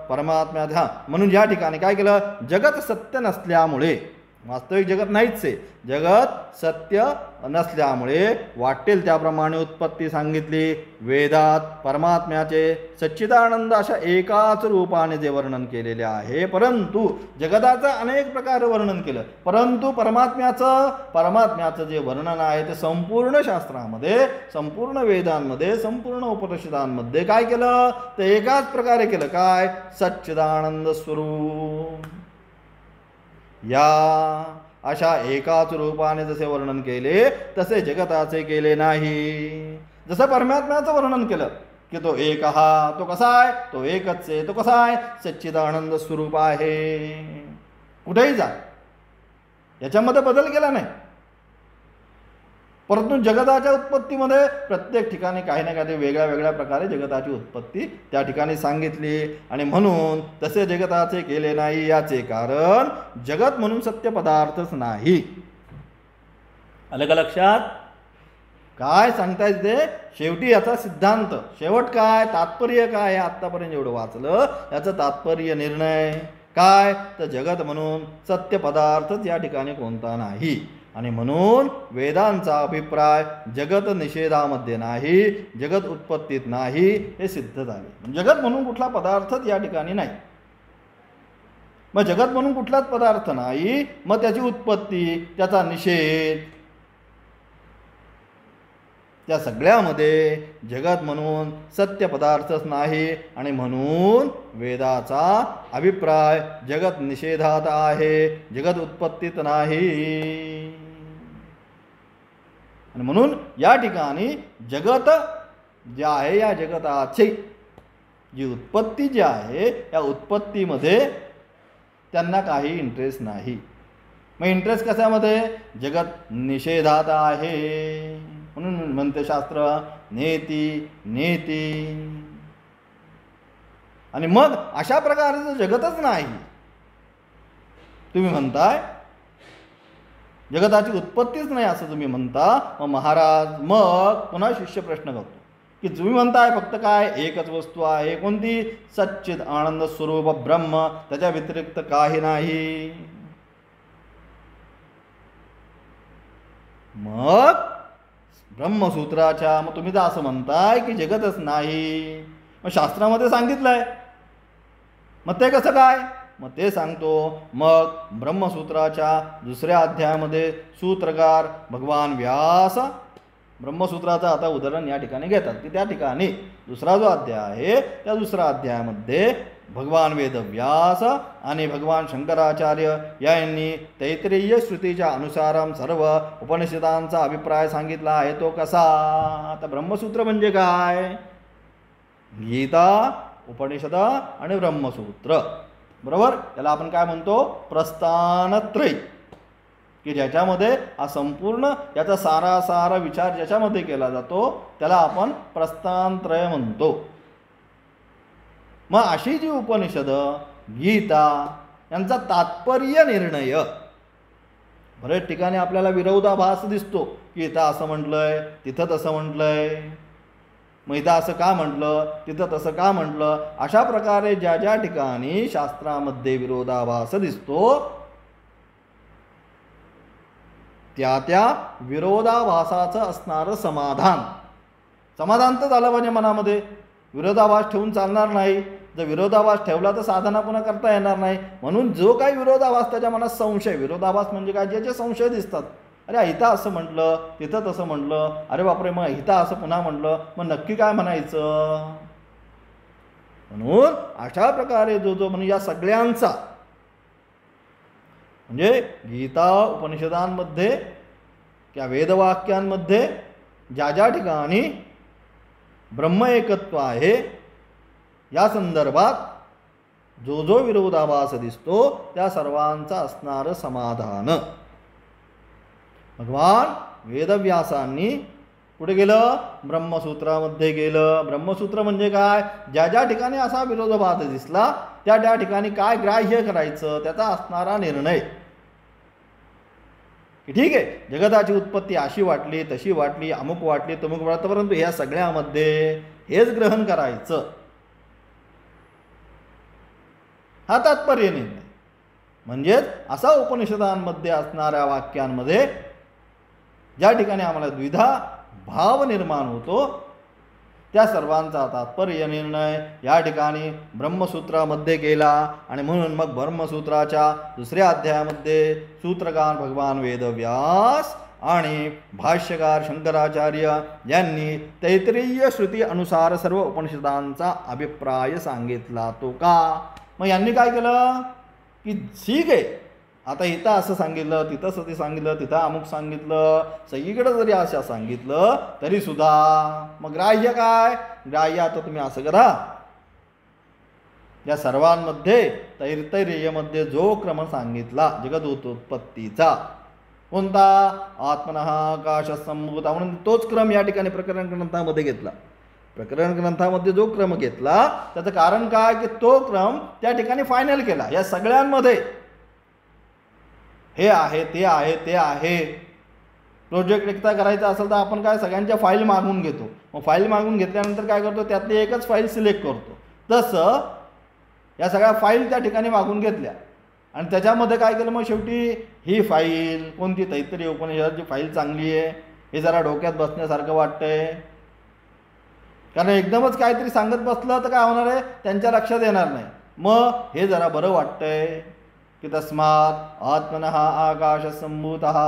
परमात्म्या म्हणून या ठिकाणी काय केलं, जगत सत्य नसल्यामुळे, वास्तविक जगत नाहीच आहे, जगत सत्य नसल्यामुळे वाटेल त्याप्रमाणे उत्पत्ती सांगितली. वेदात परमात्म्याचे सच्चिदानंद अशा एकाच रूपाने जे वर्णन केलेले आहे, परंतु जगताचं अनेक प्रकारे वर्णन केलं, परंतु परमात्म्याचं जे वर्णन आहे ते संपूर्ण शास्त्रामध्ये, संपूर्ण वेदांमध्ये, संपूर्ण उपनिषदांमध्ये काय केलं, ते एकाच प्रकारे केलं. काय, सच्चिदानंद स्वरूप. या अशा एकाच रूपाने जसे वर्णन केले तसे जगताचे केले नाही. जसं परमात्म्याचं वर्णन केलं की तो एक हा, तो कसा आहे, तो एकच आहे, तो कसा आहे, सच्चिदानंद स्वरूप आहे. कुठेही जा, याच्यामध्ये बदल केला नाही. परंतु जगताच्या उत्पत्तीमध्ये प्रत्येक ठिकाणी काही ना काही वेगळ्या वेगळ्या प्रकारे जगताची उत्पत्ती त्या ठिकाणी सांगितली. आणि म्हणून तसे जगताचे केले नाही. याचे कारण जगत म्हणून सत्य पदार्थच नाही. आलं का लक्षात? काय सांगताय ते? शेवटी याचा सिद्धांत, शेवट काय, तात्पर्य काय, आत्तापर्यंत जेवढं वाचलं याचं तात्पर्य निर्णय काय, तर जगत म्हणून सत्य पदार्थच या ठिकाणी कोणता नाही. आणि म्हणून वेदांचा अभिप्राय जगत निषेधामध्ये नाही, जगत उत्पत्तीत नाही, हे सिद्ध झाले. जगत म्हणून कुठला पदार्थच या ठिकाणी नाही. मग जगत म्हणून कुठलाच पदार्थ नाही, मग त्याची उत्पत्ती, त्याचा निषेध, त्या सगळ्यामध्ये जगत म्हणून सत्य पदार्थच नाही. आणि म्हणून वेदाचा अभिप्राय जगत निषेधात आहे, जगत उत्पत्तीत नाही. आणि म्हणून या ठिकाणी जगत जे आहे, या जगताची जी उत्पत्ती जी आहे, या उत्पत्तीमध्ये त्यांना काही इंटरेस्ट नाही. मग इंटरेस्ट कशामध्ये, जगत निषेधात आहे. म्हणून म्हणते शास्त्र नेती नेती. आणि मग अशा प्रकारचं जगतच नाही तुम्ही म्हणताय, जगताची उत्पत्तीच नाही असं तुम्ही म्हणता. मग महाराज, मग पुन्हा शिष्य प्रश्न करतो की तुम्ही म्हणताय फक्त काय, एकच वस्तू आहे, कोणती, सच्चिद आनंद स्वरूप ब्रह्म, त्याच्या व्यतिरिक्त काही नाही. मग ब्रह्मसूत्राच्या, मग तुम्ही तर असं म्हणताय की जगतच नाही, मग शास्त्रामध्ये सांगितलंय, मग ते कसं काय, मग ते सांगतो. मग ब्रह्मसूत्राच्या दुसऱ्या अध्यायामध्ये सूत्रकार भगवान व्यास ब्रह्मसूत्राचं आता उदाहरण या ठिकाणी घेतात की त्या ठिकाणी दुसरा जो अध्याय आहे त्या दुसऱ्या अध्यायामध्ये भगवान वेदव्यास आणि भगवान शंकराचार्य यांनी तैत्तिरीय श्रुतीच्या अनुसार सर्व उपनिषदांचा अभिप्राय सांगितला आहे. तो कसा, आता ब्रह्मसूत्र म्हणजे काय, गीता, उपनिषद आणि ब्रह्मसूत्र, बरोबर. त्याला आपण काय म्हणतो, प्रस्थानत्रय, की ज्याच्यामध्ये हा संपूर्ण याचा सारासार विचार ज्याच्यामध्ये केला जातो त्याला आपण प्रस्थानत्रय म्हणतो. मग अशी जी उपनिषद, गीता यांचा तात्पर्य निर्णय, बरेच ठिकाणी आपल्याला विरोधाभास दिसतो की इथं असं म्हटलंय, तिथं तसं म्हटलंय, मग इथं असं का म्हटलं, तिथं तसं का म्हटलं. अशा प्रकारे ज्या ज्या ठिकाणी शास्त्रामध्ये विरोधाभास दिसतो त्या त्या विरोधाभासाचं असणारं समाधान तर झालं पाहिजे मनामध्ये. विरोधाभास ठेवून चालणार नाही. जर विरोधाभास ठेवला तर साधना पुन्हा करता येणार नाही. म्हणून जो काही विरोधाभास, त्याच्या मनात संशय, विरोधाभास म्हणजे काय, ज्याचे संशय दिसतात, अरे इथं असं म्हटलं, तिथं तसं म्हटलं, अरे बापरे मग इथं असं पुन्हा म्हटलं, मग नक्की काय म्हणायचं. म्हणून अशा प्रकारे जो म्हणजे या सगळ्यांचा, म्हणजे गीता उपनिषदांमध्ये किंवा वेदवाक्यांमध्ये ज्या ज्या ठिकाणी ब्रह्म एकत्व आहे या संदर्भात जो विरोधाभास दिसतो त्या सर्वांचा असणारं समाधान भगवान वेदव्यासांनी कुठे गेलं, ब्रह्मसूत्रामध्ये गेलं. ब्रह्मसूत्र म्हणजे काय, ज्या ज्या ठिकाणी असा विरोधाभास दिसला त्या त्या ठिकाणी काय ग्राह्य करायचं, त्याचा असणारा निर्णय. की ठीक आहे, जगताची उत्पत्ती अशी वाटली, तशी वाटली, अमुक वाटली, तमुक वाटतं, परंतु ह्या सगळ्यामध्ये हेच ग्रहण करायचं, हा तात्पर्य निर्णय. म्हणजेच असा उपनिषदांमध्ये असणाऱ्या वाक्यांमध्ये ज्या ठिकाणी आम्हाला द्विधा भाव निर्माण होतो, त्या सर्वांचा तात्पर्य निर्णय या ठिकाणी ब्रह्मसूत्रामध्ये केला. आणि म्हणून मग ब्रह्मसूत्राच्या दुसऱ्या अध्यायामध्ये सूत्रकार भगवान वेदव्यास आणि भाष्यकार शंकराचार्य यांनी तैत्तिरीय श्रुती अनुसार सर्व उपनिषदांचा अभिप्राय सांगितला. तो का? मग यांनी काय केलं की ठीक आहे, आता इथं असं सांगितलं, तिथं सती सांगितलं, तिथं अमुक सांगितलं, सगळीकडे जरी असं सांगितलं तरी सुद्धा मग ग्राह्य काय? ग्राह्य आता तुम्ही असं करा, या सर्वांमध्ये तैत्तिरीयमध्ये जो क्रम सांगितला जगदोत्पत्तीचा, कोणता? आत्मनः आकाशसंभूता, म्हणून तोच क्रम या ठिकाणी प्रकरण ग्रंथामध्ये घेतला. प्रकरण ग्रंथामध्ये जो क्रम घेतला त्याचं कारण काय की तो क्रम त्या ठिकाणी फायनल केला. या सगळ्यांमध्ये हे आहे, ते आहे, ते आहे. प्रोजेक्ट एकदा करायचा असेल तर आपण काय सगळ्यांच्या फाईल मागवून घेतो. मग फाईल मागवून घेतल्यानंतर काय करतो, त्यातली एकच फाईल सिलेक्ट करतो. तसं या सगळ्या फाईल त्या ठिकाणी मागवून घेतल्या आणि त्याच्यामध्ये काय केलं, मग शेवटी ही फाईल कोणती? तैत्तिरीय उपनिषदाची फाईल चांगली आहे, हे जरा डोक्यात बसण्यासारखं वाटतंय. कारण एकदमच काहीतरी सांगत बसलं तर काय होणार आहे, त्यांच्या लक्षात येणार नाही. मग हे जरा बरं वाटतंय की तस्मात् आत्मनः आकाशसंभूतः,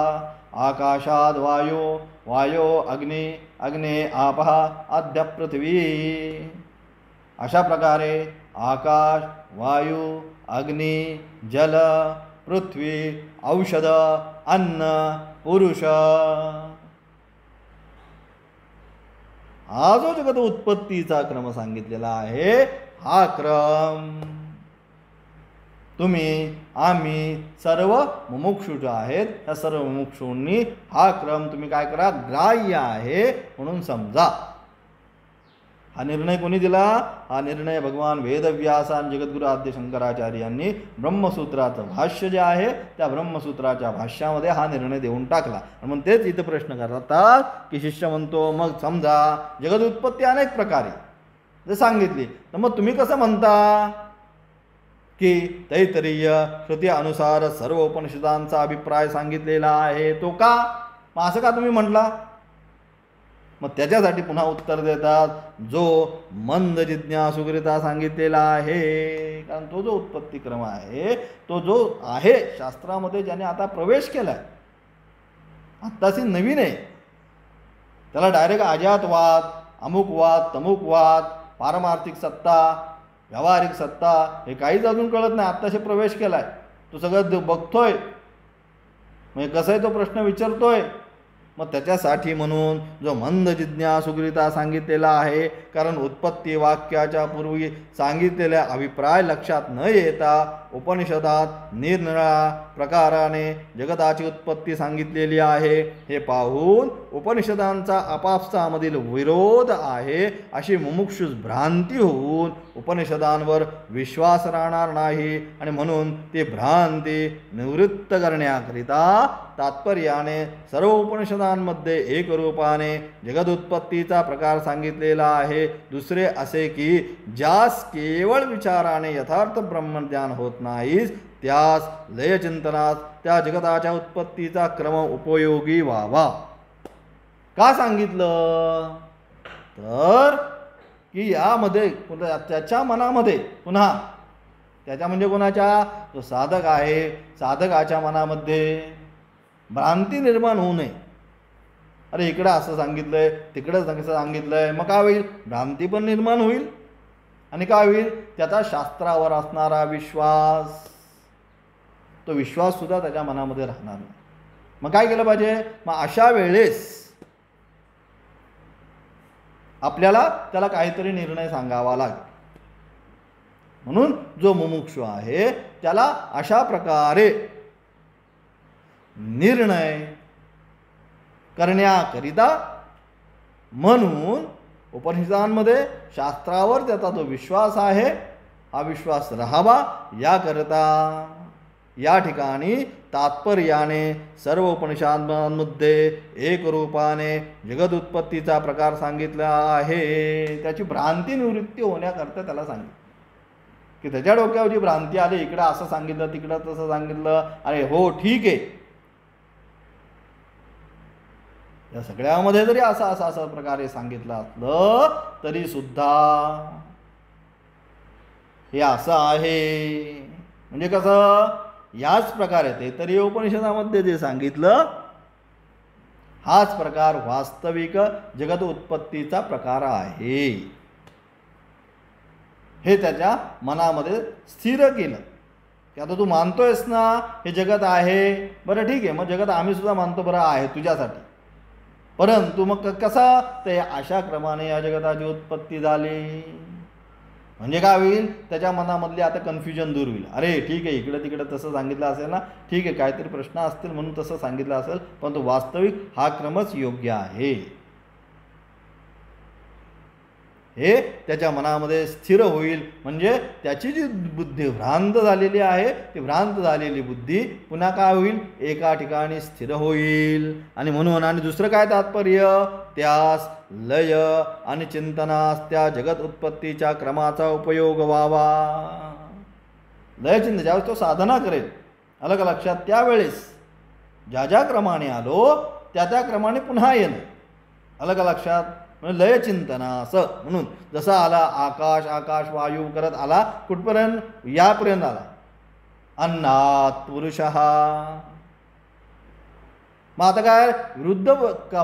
आकाशाद वायो, वायो अग्नि, अग्ने आपः, आद्य पृथ्वी. अशा प्रकारे आकाश, वायू, अग्नि, जल, पृथ्वी, औषध, अन्न, पुरुष, हा जो जगत उत्पत्तीचा क्रम सांगितलेला आहे, हा क्रम तुम्ही, आम्ही सर्व मुमुक्षु जे आहेत त्या सर्व मुमुक्षूंनी हा क्रम तुम्ही काय करा, ग्राह्य आहे म्हणून समजा. हा निर्णय कोणी दिला? हा निर्णय भगवान वेदव्यास आणि जगद्गुरु आद्य शंकराचार्यांनी ब्रह्मसूत्राचं भाष्य जे आहे त्या ब्रह्मसूत्राच्या भाष्यामध्ये हा निर्णय देऊन टाकला. म्हणून तेच इथं प्रश्न करतात की शिष्य म्हणतो मग समजा जगद उत्पत्ती अनेक प्रकारे जर सांगितली, तर मग तुम्ही कसं म्हणता की तैत्तिरीय श्रुती अनुसार सर्व उपनिषदांचा अभिप्राय सांगितलेला आहे, तो का? मग असं का तुम्ही म्हटला? मग त्याच्यासाठी पुन्हा उत्तर देतात, जो मंद जिज्ञासुकरिता सांगितलेला आहे. कारण तो जो उत्पत्ती क्रम आहे, तो जो आहे शास्त्रामध्ये ज्याने आता प्रवेश केला आहे, आत्ताची नवीन आहे, त्याला डायरेक्ट अजातवाद, अमुकवाद, तमुकवाद, पारमार्थिक सत्ता, व्यावहारिक सत्ता हे काहीच अजून कळत नाही. आत्ताशी प्रवेश केला आहे, तो सगळं बघतोय, म्हणजे कसं आहे तो प्रश्न विचारतोय. मग त्याच्यासाठी म्हणून जो मंद जिज्ञासुकरिता सांगितलेला आहे, कारण उत्पत्ती वाक्याच्या पूर्वी सांगितलेल्या अभिप्राय लक्षात न येता उपनिषदात निरनिराळ्या प्रकाराने जगताची उत्पत्ती सांगितलेली आहे, हे पाहून उपनिषदांचा आपापसामधील विरोध आहे अशी मुमुक्षुस भ्रांती होऊन उपनिषदांवर विश्वास राहणार नाही. आणि म्हणून ती भ्रांती निवृत्त करण्याकरिता तात्पर्याने सर्व उपनिषदांमध्ये एक रूपाने जगदुत्पत्तीचा प्रकार सांगितलेला आहे. दुसरे असे की ज्यास केवळ विचाराने यथार्थ ब्रह्मज्ञान होत नाहीस, त्यास लयचिंतनात त्या जगताच्या उत्पत्तीचा क्रम उपयोगी व्हावा. का सांगितलं? तर की यामध्ये त्याच्या मनामध्ये पुन्हा, त्याच्या म्हणजे कोणाच्या? जो साधक आहे, साधकाच्या मनामध्ये भ्रांती निर्माण होऊ नये. अरे इकडं असं सांगितलंय, तिकडं कसं सांगितलंय, मग काय होईल? भ्रांती पण निर्माण होईल. आणि काय होईल? त्याचा शास्त्रावर असणारा विश्वास, तो विश्वास सुद्धा त्याच्या मनामध्ये राहणार नाही. मग काय केलं पाहिजे? मग अशा वेळेस आपल्याला त्याला काहीतरी निर्णय सांगावा लागेल. म्हणून जो मुमुक्षु आहे त्याला अशा प्रकारे निर्णय करण्याकरिता म्हणून उपनिषदांमध्ये शास्त्रावर त्याचा जो विश्वास आहे हा विश्वास राहावा, याकरता या ठिकाणी तात्पर्याने सर्व उपनिषदांमध्ये एक रूपाने जगद उत्पत्तीचा प्रकार सांगितला आहे. त्याची भ्रांती निवृत्ती होण्याकरता त्याला सांगितलं की त्याच्या डोक्यावर जी भ्रांती आली, इकडं असं सांगितलं तिकडं तसं सांगितलं, अरे हो ठीक आहे, या सगळ्यामध्ये जरी असं प्रकारे सांगितलं असलं तरी सुद्धा हे असं आहे. म्हणजे कसं, याच प्रकारे ते तरी उपनिषदामध्ये जे सांगितलं हाच प्रकार वास्तविक जगत उत्पत्तीचा प्रकार आहे, हे त्याच्या मनामध्ये स्थिर केलं की आता तू मानतोयस ना हे जगत आहे, बरं ठीक आहे, मग जगत आम्ही सुद्धा मानतो, बरं आहे तुझ्यासाठी, परंतु मग कसं ते अशा क्रमाने या जगताची उत्पत्ती झाली. म्हणजे काय होईल, त्याच्या मनामधली आता कन्फ्युजन दूर होईल. अरे ठीक आहे, इकडं तिकडं तसं सांगितलं असेल ना, ठीक आहे, काहीतरी प्रश्न असतील म्हणून तसं सांगितलं असेल, परंतु वास्तविक हा क्रमच योग्य आहे, हे त्याच्या मनामध्ये स्थिर होईल. म्हणजे त्याची जी बुद्धी भ्रांत झालेली आहे ती भ्रांत झालेली बुद्धी पुन्हा काय होईल, एका ठिकाणी स्थिर होईल. आणि म्हणून आणि दुसरं काय तात्पर्य, त्यास लय आणि चिंतनास त्या जगत उत्पत्तीच्या क्रमाचा उपयोग व्हावा. लयचिंतन ज्यावेळेस तो साधना करेल, अलग लक्षात, त्यावेळेस ज्या ज्या क्रमाने आलो त्या क्रमाने पुन्हा येणं, अलग लक्षात, म्हणजे लयचिंतनास. म्हणून जसा आला आकाश आकाश वायू करत आला कुठपर्यंत, यापर्यंत आला, अन्नात पुरुषः. मग आता काय, विरुद्ध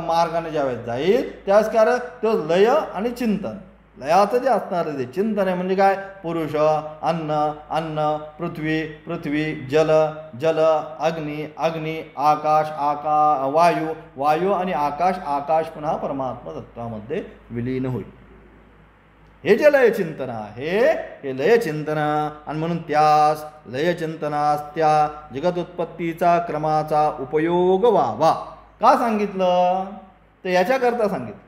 मार्गाने ज्यावेळेस जाईल त्यावेळेस काय, तो लय आणि चिंतन, लयाचं जे असणार ते चिंतन आहे. म्हणजे काय, पुरुष, अन्न अन्न, पृथ्वी पृथ्वी, जल जल, अग्नी अग्नी, आकाश वायू वायू आणि आकाश आकाश पुन्हा परमात्मा तत्वामध्ये विलीन होईल. हे जे लयचिंतन आहे हे लयचिंतन. आणि म्हणून त्यास लयचिंतनास त्या जगदुत्पत्तीचा क्रमाचा उपयोग व्हावा. का सांगितलं, तर याच्याकरता सांगितलं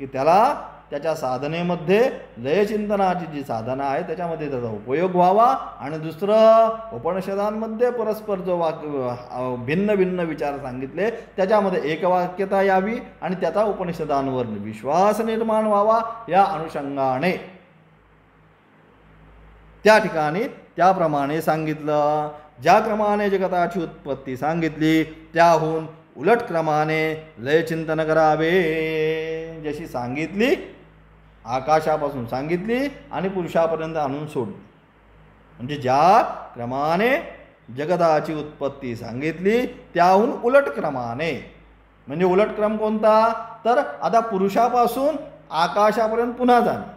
की त्याला त्याच्या साधनेमध्ये लयचिंतनाची जी साधना आहे त्याच्यामध्ये त्याचा उपयोग व्हावा. आणि दुसरं, उपनिषदांमध्ये परस्पर जो भिन्न भिन्न विचार सांगितले त्याच्यामध्ये एकवाक्यता यावी आणि त्याचा उपनिषदांवर विश्वास निर्माण व्हावा. या अनुषंगाने त्या ठिकाणी त्याप्रमाणे सांगितलं. ज्या क्रमाने जगताची उत्पत्ती सांगितली त्याहून उलट क्रमाने लयचिंतन करावे. जशी सांगितली आकाशापासून सांगितली आणि पुरुषापर्यंत आणून सोडली. म्हणजे ज्या क्रमाने जगताची उत्पत्ती सांगितली त्याहून उलट क्रमाने. म्हणजे उलट क्रम कोणता, तर आता पुरुषापासून आकाशापर्यंत पुन्हा जाणे,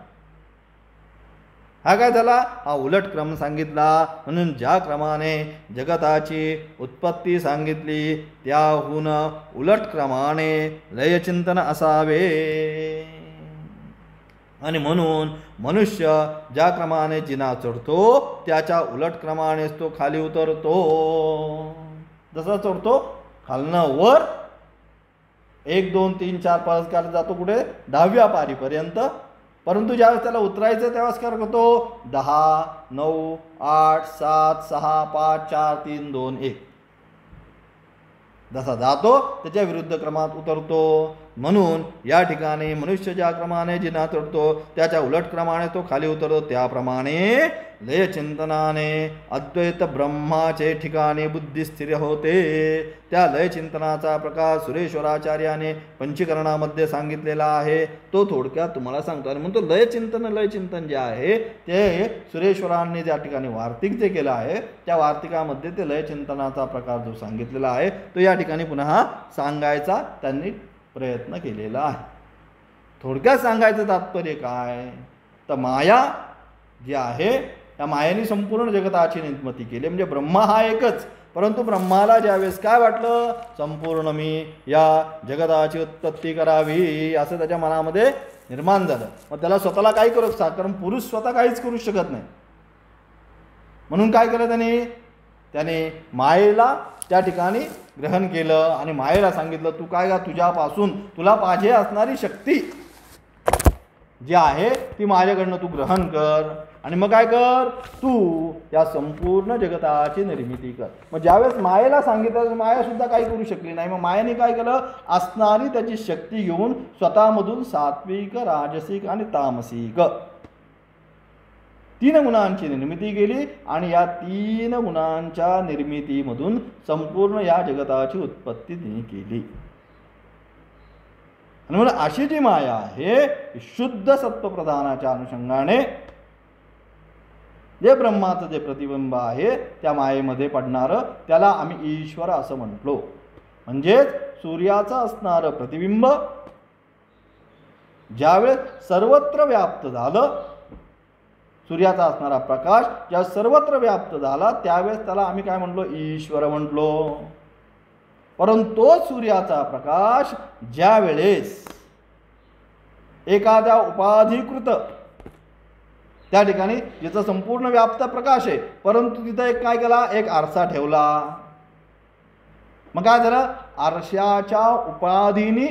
हा काय झाला, हा उलट क्रम सांगितला. म्हणून ज्या क्रमाने जगताची उत्पत्ती सांगितली त्याहून उलट क्रमाने लयचिंतन असावे. आणि म्हणून मनुष्य ज्या क्रमाने जिना चढतो त्याच्या उलट क्रमानेच तो खाली उतरतो. जसा चढतो खालनं वर 1 2 3 4 5 करत जातो कुठे 10व्या पारीपर्यंत, परंतु ज्यावेळेस त्याला उतरायचं त्यावेळेस काय करतो 10 9 8 7 6 5 4 3 2 1 जसा जातो त्याच्या विरुद्ध क्रमात उतरतो. म्हणून या ठिकाणी मनुष्य ज्या क्रमाने जिना चढतो त्याच्या उलट क्रमाने तो खाली उतरतो. त्याप्रमाणे लयचिंतनाने अद्वैत ब्रह्माचे ठिकाणी बुद्धी स्थिर होते. त्या लयचिंतनाचा प्रकार सुरेश्वराचार्याने पंचीकरणामध्ये सांगितलेला आहे. तो थोडक्यात तुम्हाला सांगतो. आणि म्हणतो लयचिंतन जे आहे ते सुरेश्वरांनी ज्या ठिकाणी वार्तिक जे केलं आहे त्या वार्तिकामध्ये ते लयचिंतनाचा प्रकार जो सांगितलेला आहे तो या ठिकाणी पुन्हा सांगायचा त्यांनी प्रयत्न केलेला आहे. थोडक्यात सांगायचं तात्पर्य काय, तर माया जी आहे त्या मायेने संपूर्ण जगताची निर्मिती केली. म्हणजे ब्रह्मा हा एकच, परंतु ब्रह्माला ज्यावेळेस काय वाटलं संपूर्ण मी या जगताची उत्पत्ती करावी असं त्याच्या मनामध्ये निर्माण झालं. मग त्याला स्वतःला काय करू शकता, कारण पुरुष स्वतः काहीच करू शकत नाही. म्हणून काय केलं त्याने मायेला त्या ठिकाणी ग्रहण केलं आणि मायेला सांगितलं तू काय का तुझ्यापासून तुला पाहिजे असणारी शक्ती जी आहे ती माझ्याकडनं तू ग्रहण कर आणि मग काय कर, तू या संपूर्ण जगताची निर्मिती कर. मग ज्यावेळेस मायेला सांगितलं, माया सुद्धा काही करू शकली नाही. मग मायाने काय केलं, असणारी त्याची शक्ती घेऊन स्वतःमधून सात्विक, राजसिक आणि तामसिक 3 गुणांची निर्मिती केली आणि या 3 गुणांच्या निर्मितीमधून संपूर्ण या जगताची उत्पत्ती तिने केली. आणि म्हणून अशी जी माया आहे शुद्ध सत्वप्रधानाच्या अनुषंगाने जे ब्रह्माचं जे प्रतिबिंब आहे त्या मायेमध्ये पडणारं त्याला आम्ही ईश्वर असं म्हटलो. म्हणजेच सूर्याचं असणारं प्रतिबिंब ज्यावेळेस सर्वत्र व्याप्त झालं, सूर्याचा असणारा प्रकाश ज्यावेळेस सर्वत्र व्याप्त झाला त्यावेळेस त्याला आम्ही काय म्हटलो, ईश्वर म्हटलो. परंतु तो सूर्याचा प्रकाश ज्या वेळेस एखाद्या उपाधिकृत त्या ठिकाणी जिथं संपूर्ण व्याप्त प्रकाश आहे परंतु तिथं एक काय केला, एक आरसा ठेवला. मग काय झालं, आरशाच्या उपाधीने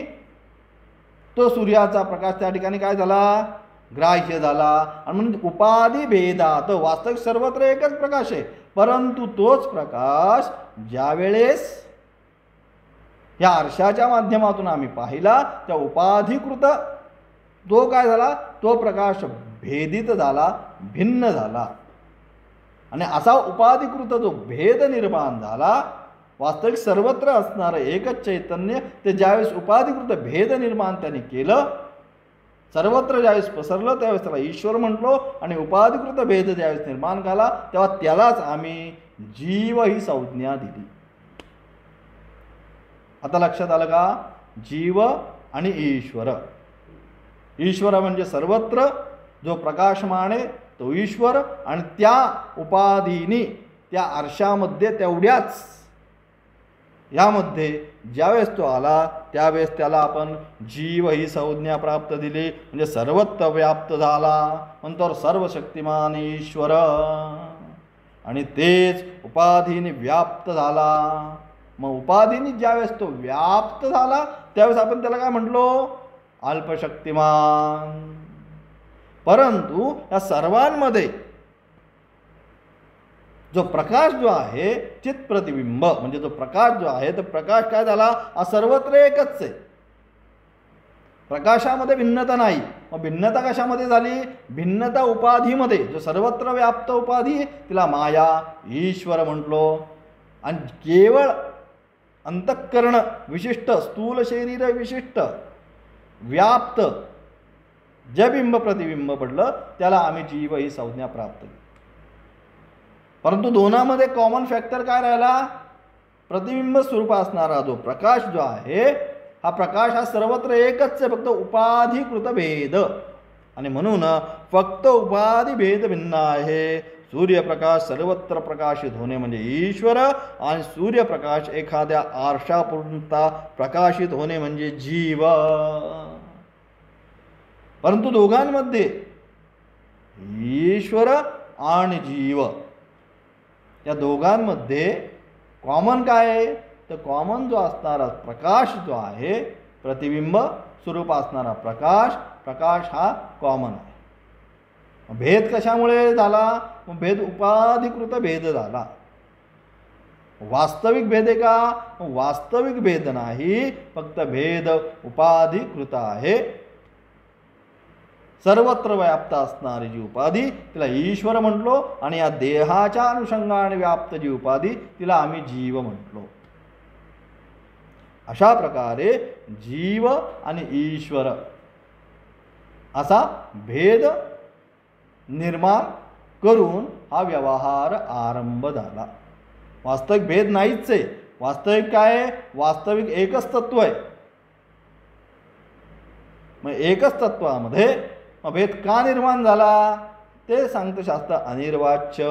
तो सूर्याचा प्रकाश त्या ठिकाणी काय झाला, ग्राह्य झाला. आणि म्हणून उपाधी भेदात वास्तविक सर्वत्र एकच प्रकाश आहे, परंतु तोच प्रकाश ज्यावेळेस या आरशाच्या माध्यमातून आम्ही पाहिला त्या उपाधिकृत तो काय झाला, तो प्रकाश भेदित झाला, भिन्न झाला. आणि असा उपाधिकृत जो भेद निर्माण झाला, वास्तविक सर्वत्र असणारं एकच चैतन्य ते ज्यावेळेस उपाधिकृत भेद निर्माण त्याने केलं, सर्वत्र ज्यावेळेस पसरलं त्यावेळेस त्याला ईश्वर म्हटलो. आणि उपाधिकृत भेद ज्यावेळेस निर्माण झाला तेव्हा त्यालाच आम्ही जीव ही संज्ञा दिली. आता लक्षात आलं का, जीव आणि ईश्वर. ईश्वर म्हणजे सर्वत्र जो प्रकाशमान आहे तो ईश्वर, आणि त्या उपाधीनी त्या आरशामध्ये तेवढ्याच यामध्ये ज्यावेळेस तो आला त्यावेळेस त्याला आपण जीव ही संज्ञा प्राप्त दिली. म्हणजे सर्वत्र व्याप्त झाला, नंतर सर्वशक्तिमान ईश्वर, आणि तेच उपाधीने व्याप्त झाला. मग उपाधीने ज्यावेळेस तो व्याप्त झाला त्यावेळेस आपण त्याला काय म्हटलो, अल्पशक्तिमान. परंतु या सर्वांमध्ये जो प्रकाश जो आहे चित प्रतिबिंब म्हणजे जो प्रकाश जो आहे तो प्रकाश काय झाला, हा सर्वत्र एकच आहे, प्रकाशामध्ये भिन्नता नाही. मग भिन्नता कशामध्ये झाली, भिन्नता उपाधीमध्ये. जो सर्वत्र व्याप्त उपाधी तिला माया ईश्वर म्हटलो. आणि केवळ अंतःकरण विशिष्ट स्थूल शरीर विशिष्ट व्याप्त जे बिंब प्रतिबिंब पडलं त्याला आम्ही जीव ही संज्ञा प्राप्त केली. परंतु दोनामध्ये कॉमन फॅक्टर काय राहिला, प्रतिबिंब स्वरूप असणारा जो प्रकाश जो आहे हा प्रकाश हा सर्वत्र एकच आहे, फक्त उपाधिकृत भेद. आणि म्हणून फक्त उपाधी भेद भिन्न आहे. सूर्यप्रकाश सर्वत्र प्रकाशित होणे म्हणजे ईश्वर, आणि सूर्यप्रकाश एखाद्या आरशापूर्णता प्रकाशित होणे म्हणजे जीव. परंतु दोघांमध्ये ईश्वर आणि जीव या दोघांमध्ये कॉमन काय आहे, तर कॉमन जो असणारा प्रकाश जो आहे प्रतिबिंब स्वरूप असणारा प्रकाश हा कॉमन आहे. भेद कशामुळे झाला, भेद उपाधिकृत भेद झाला. वास्तविक भेद आहे का, वास्तविक भेद नाही, फक्त भेद उपाधिकृत आहे. सर्वत्र व्याप्त असणारी जी उपाधी तिला ईश्वर म्हटलो, आणि या देहाच्या अनुषंगाने व्याप्त जी उपाधी तिला आम्ही जीव म्हटलो. अशा प्रकारे जीव आणि ईश्वर असा भेद निर्माण करून हा व्यवहार आरंभ झाला. वास्तविक भेद नाहीच आहे. वास्तविक काय आहे, वास्तविक एकच तत्व आहे. मग एकच तत्वामध्ये मग भेद का निर्माण झाला ते सांगतं शास्त्र. अनिर्वाच्य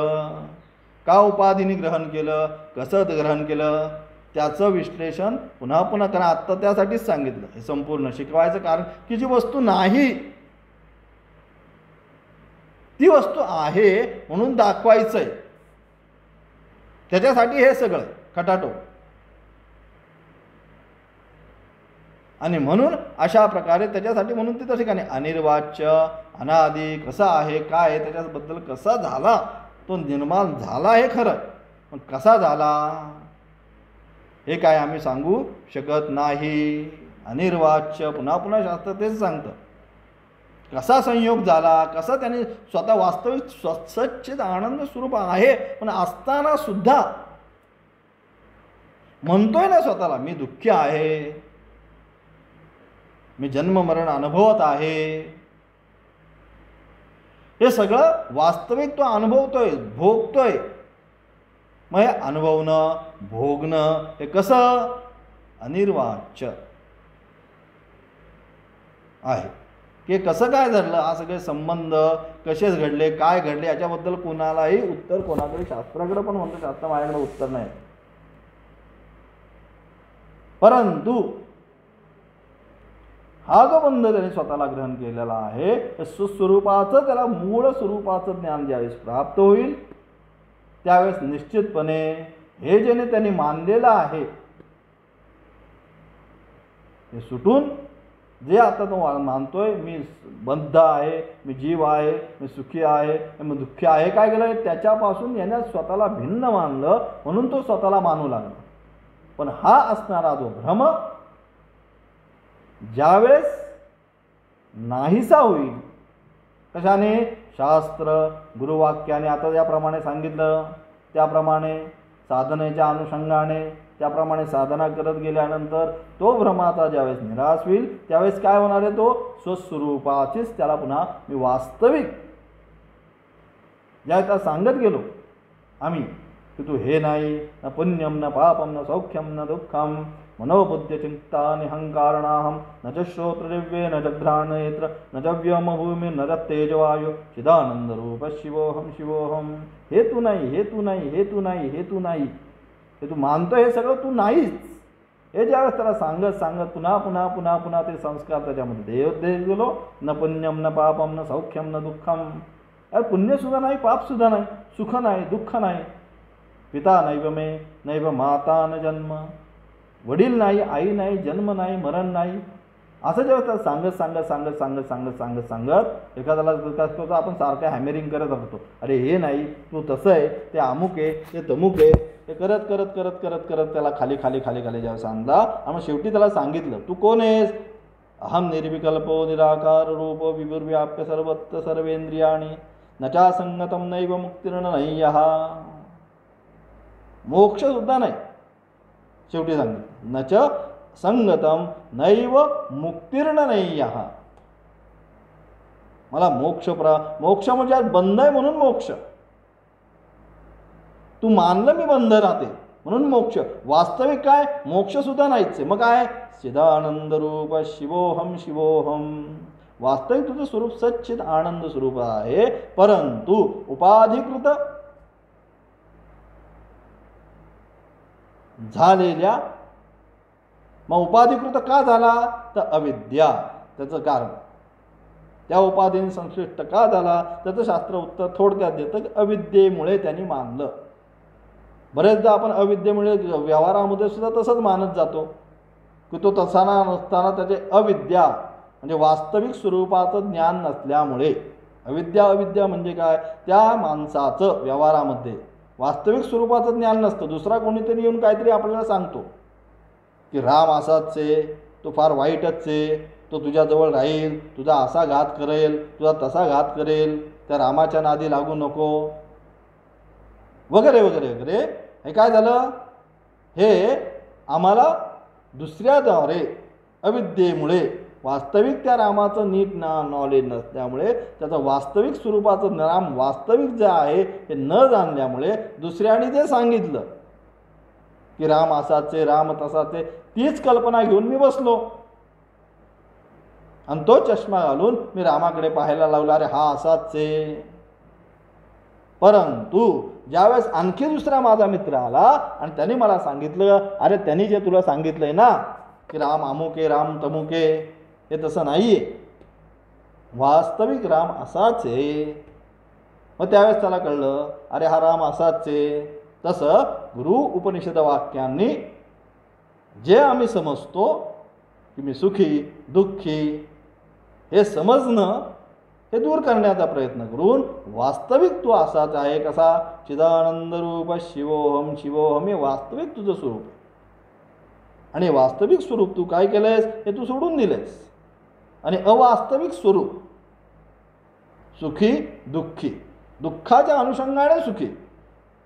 का उपाधीने ग्रहण केलं, कसं ग्रहण केलं त्याचं विश्लेषण पुन्हा पुन्हा करा. आत्ता त्यासाठीच सांगितलं हे संपूर्ण शिकवायचं कारण की जी वस्तू नाही ती वस्तू आहे म्हणून दाखवायचं आहे, त्याच्यासाठी हे सगळं खटाटो. आणि म्हणून अशा प्रकारे त्याच्यासाठी म्हणून तिथं ठिकाणी अनिर्वाच्य, अनादी कसा आहे, काय आहे, त्याच्याबद्दल कसा झाला, तो निर्माण झाला हे खरं, पण कसा झाला हे काय आम्ही सांगू शकत नाही. अनिर्वाच्य, पुन्हा पुन्हा शास्त्र तेच सांगतं. कसा संयोग झाला, कसा त्याने स्वतः वास्तविक सच्चित आनंद स्वरूप आहे, पण असताना सुद्धा म्हणतोय ना स्वतःला मी दुःखी आहे, मी जन्म मरण अनुभवत आहे. हे सगळं वास्तविक तो अनुभवतोय, भोगतोय. मग हे अनुभवणं, भोगणं हे कसं अनिर्वाच्य आहे. की कसं काय घडलं, हा सगळे संबंध कसेच घडले, काय घडले, याच्याबद्दल कोणालाही उत्तर, कोणाकडे शास्त्राकडे पण म्हणतो शास्त्र माझ्याकडे उत्तर नाही. परंतु हा जो बंध त्याने स्वतःला ग्रहण केलेला आहे, सुस्वरूपाचं, त्याला मूळ स्वरूपाचं ज्ञान ज्यावेळेस प्राप्त होईल त्यावेळेस निश्चितपणे हे ज्याने त्यांनी मानलेलं आहे ते सुटून, जे आता तो मानतोय मी बद्ध आहे, मी जीव आहे, मी सुखी आहे, मी दुःखी आहे, काय केलं त्याच्यापासून याने स्वतःला भिन्न मानलं, म्हणून तो स्वतःला मानू लागला. पण हा असणारा जो भ्रम ज्यावेळेस नाहीसा होईल, कशाने, शास्त्र गुरुवाक्याने आता ज्याप्रमाणे सांगितलं त्याप्रमाणे साधनेच्या अनुषंगाने, त्याप्रमाणे साधना करत गेल्यानंतर तो भ्रमाचा ज्यावेळेस निराश होईल त्यावेळेस काय होणार आहे, तो स्वस्वरूपाचीच त्याला पुन्हा मी वास्तविक ज्यावेळेस सांगत गेलो आम्ही की तू हे नाही, न पुण्यम न पापम न सौख्यम न दुःखम मनोबुद्ध चिंता निहंकारणाहम न च श्रोत्रदिव्ये न च घ्राणनेत्र न च व्योमभूमि न च तेजवायु चिदानंद रूप शिवोहम शिवोहम. हे तू नाही, हे तू नाही, हे तू नाही, हे तू नाही, हे तू मानतो हे सगळं तू नाहीच. हे ज्यावेळेस त्याला सांगत सांगत पुन्हा पुन्हा पुन्हा पुन्हा ते संस्कार त्याच्यामध्ये देत गेलो. न पुण्यम न पापम न सौख्यम न दुःखम. अरे पुण्यसुद्धा नाही, पापसुद्धा नाही, सुख नाही, दुःख नाही, पिता नैव मे नैव माता न जन्म, वडील नाही, आई नाही, जन्म नाही, मरण नाही, असं जेव्हा सांगत सांगत सांगत सांगत सांगत सांगत सांगत एखाद्याला आपण सारखं हॅमेरिंग करत राहतो. अरे हे नाही, तू तसं आहे, ते अमुक आहे, ते तमुक आहे, ते करत करत करत करत करत त्याला खाली खाली खाली खाली जेव्हा सांगला आणि मग शेवटी त्याला सांगितलं तू कोण आहेस. अहम निर्विकल्पो निराकार रूप विभुर्व्याप्य सर्वत्र सर्वेंद्रियाणी न चा संगतम नैव मुक्तिर्न नय्यः. मोक्ष सुद्धा नाही, शेवटी सांगितलं न च संगतम नैव मुक्तिर्न नय्यः. मला मोक्ष मोक्ष म्हणजे आज बंध आहे म्हणून मोक्ष. तू मानलं मी बंध राहते म्हणून मोक्ष. वास्तविक काय, मोक्ष सुद्धा नाहीच आहे. मग काय, चिदानंद रूप शिवोहम शिवोहम. वास्तविक तुझं स्वरूप सच्चित आनंद स्वरूप आहे, परंतु उपाधिकृत झालेल्या. मग उपाधिकृत का झाला तर अविद्या त्याचं कारण. त्या उपाधीने संश्लिष्ट का झाला त्याचं शास्त्र उत्तर थोडक्यात देतं की अविद्येमुळे त्यांनी मानलं. बरेचदा आपण अविद्येमुळे व्यवहारामध्ये सुद्धा तसंच मानत जातो की तो तसा नसताना त्याचे अविद्या म्हणजे वास्तविक स्वरूपाचं ज्ञान नसल्यामुळे. अविद्या अविद्या म्हणजे काय, त्या माणसाचं व्यवहारामध्ये वास्तविक स्वरूपाचं ज्ञान नसतं. दुसरा कोणीतरी येऊन काहीतरी आपल्याला सांगतो की राम असाच आहे, तो फार वाईटच आहे, तो तुझ्याजवळ राहील, तुझा असा घात करेल, तुझा तसा घात करेल, त्या रामाच्या नादी लागू नको वगैरे वगैरे वगैरे. हे काय झालं, हे आम्हाला दुसऱ्याद्वारे अविद्येमुळे वास्तविक त्या रामाचं नीट नॉलेज नसल्यामुळे त्याचं वास्तविक स्वरूपाचं राम वास्तविक जे आहे हे न जाणल्यामुळे दुसऱ्याने जे सांगितलं की राम असाचे, राम तसाचे, तीच कल्पना घेऊन मी बसलो आणि तो चष्मा घालून मी रामाकडे पाहायला लावला. अरे हा असाच आहे. परंतु ज्यावेळेस आणखी दुसरा माझा मित्र आला आणि त्याने मला सांगितलं अरे त्यांनी जे तुला सांगितलंय ना की राम अमुके राम तमुके, हे तसं नाही आहे, वास्तविक राम असाच आहे. मग त्यावेळेस त्याला कळलं अरे हा राम असाच आहे. तसं गुरु उपनिषद वाक्यांनी जे आम्ही समजतो की मी सुखी दुःखी हे समजणं, हे दूर करण्याचा प्रयत्न करून वास्तविक तू असाच आहे कसा, चिदानंद रूप शिवोहम शिवोहम, हे वास्तविक तुझं स्वरूप आहे. आणि वास्तविक स्वरूप तू काय केलंयस, हे तू सोडून दिलंयस. आणि अवास्तविक स्वरूप सुखी दुःखी, दुःखाच्या अनुषंगाने सुखी,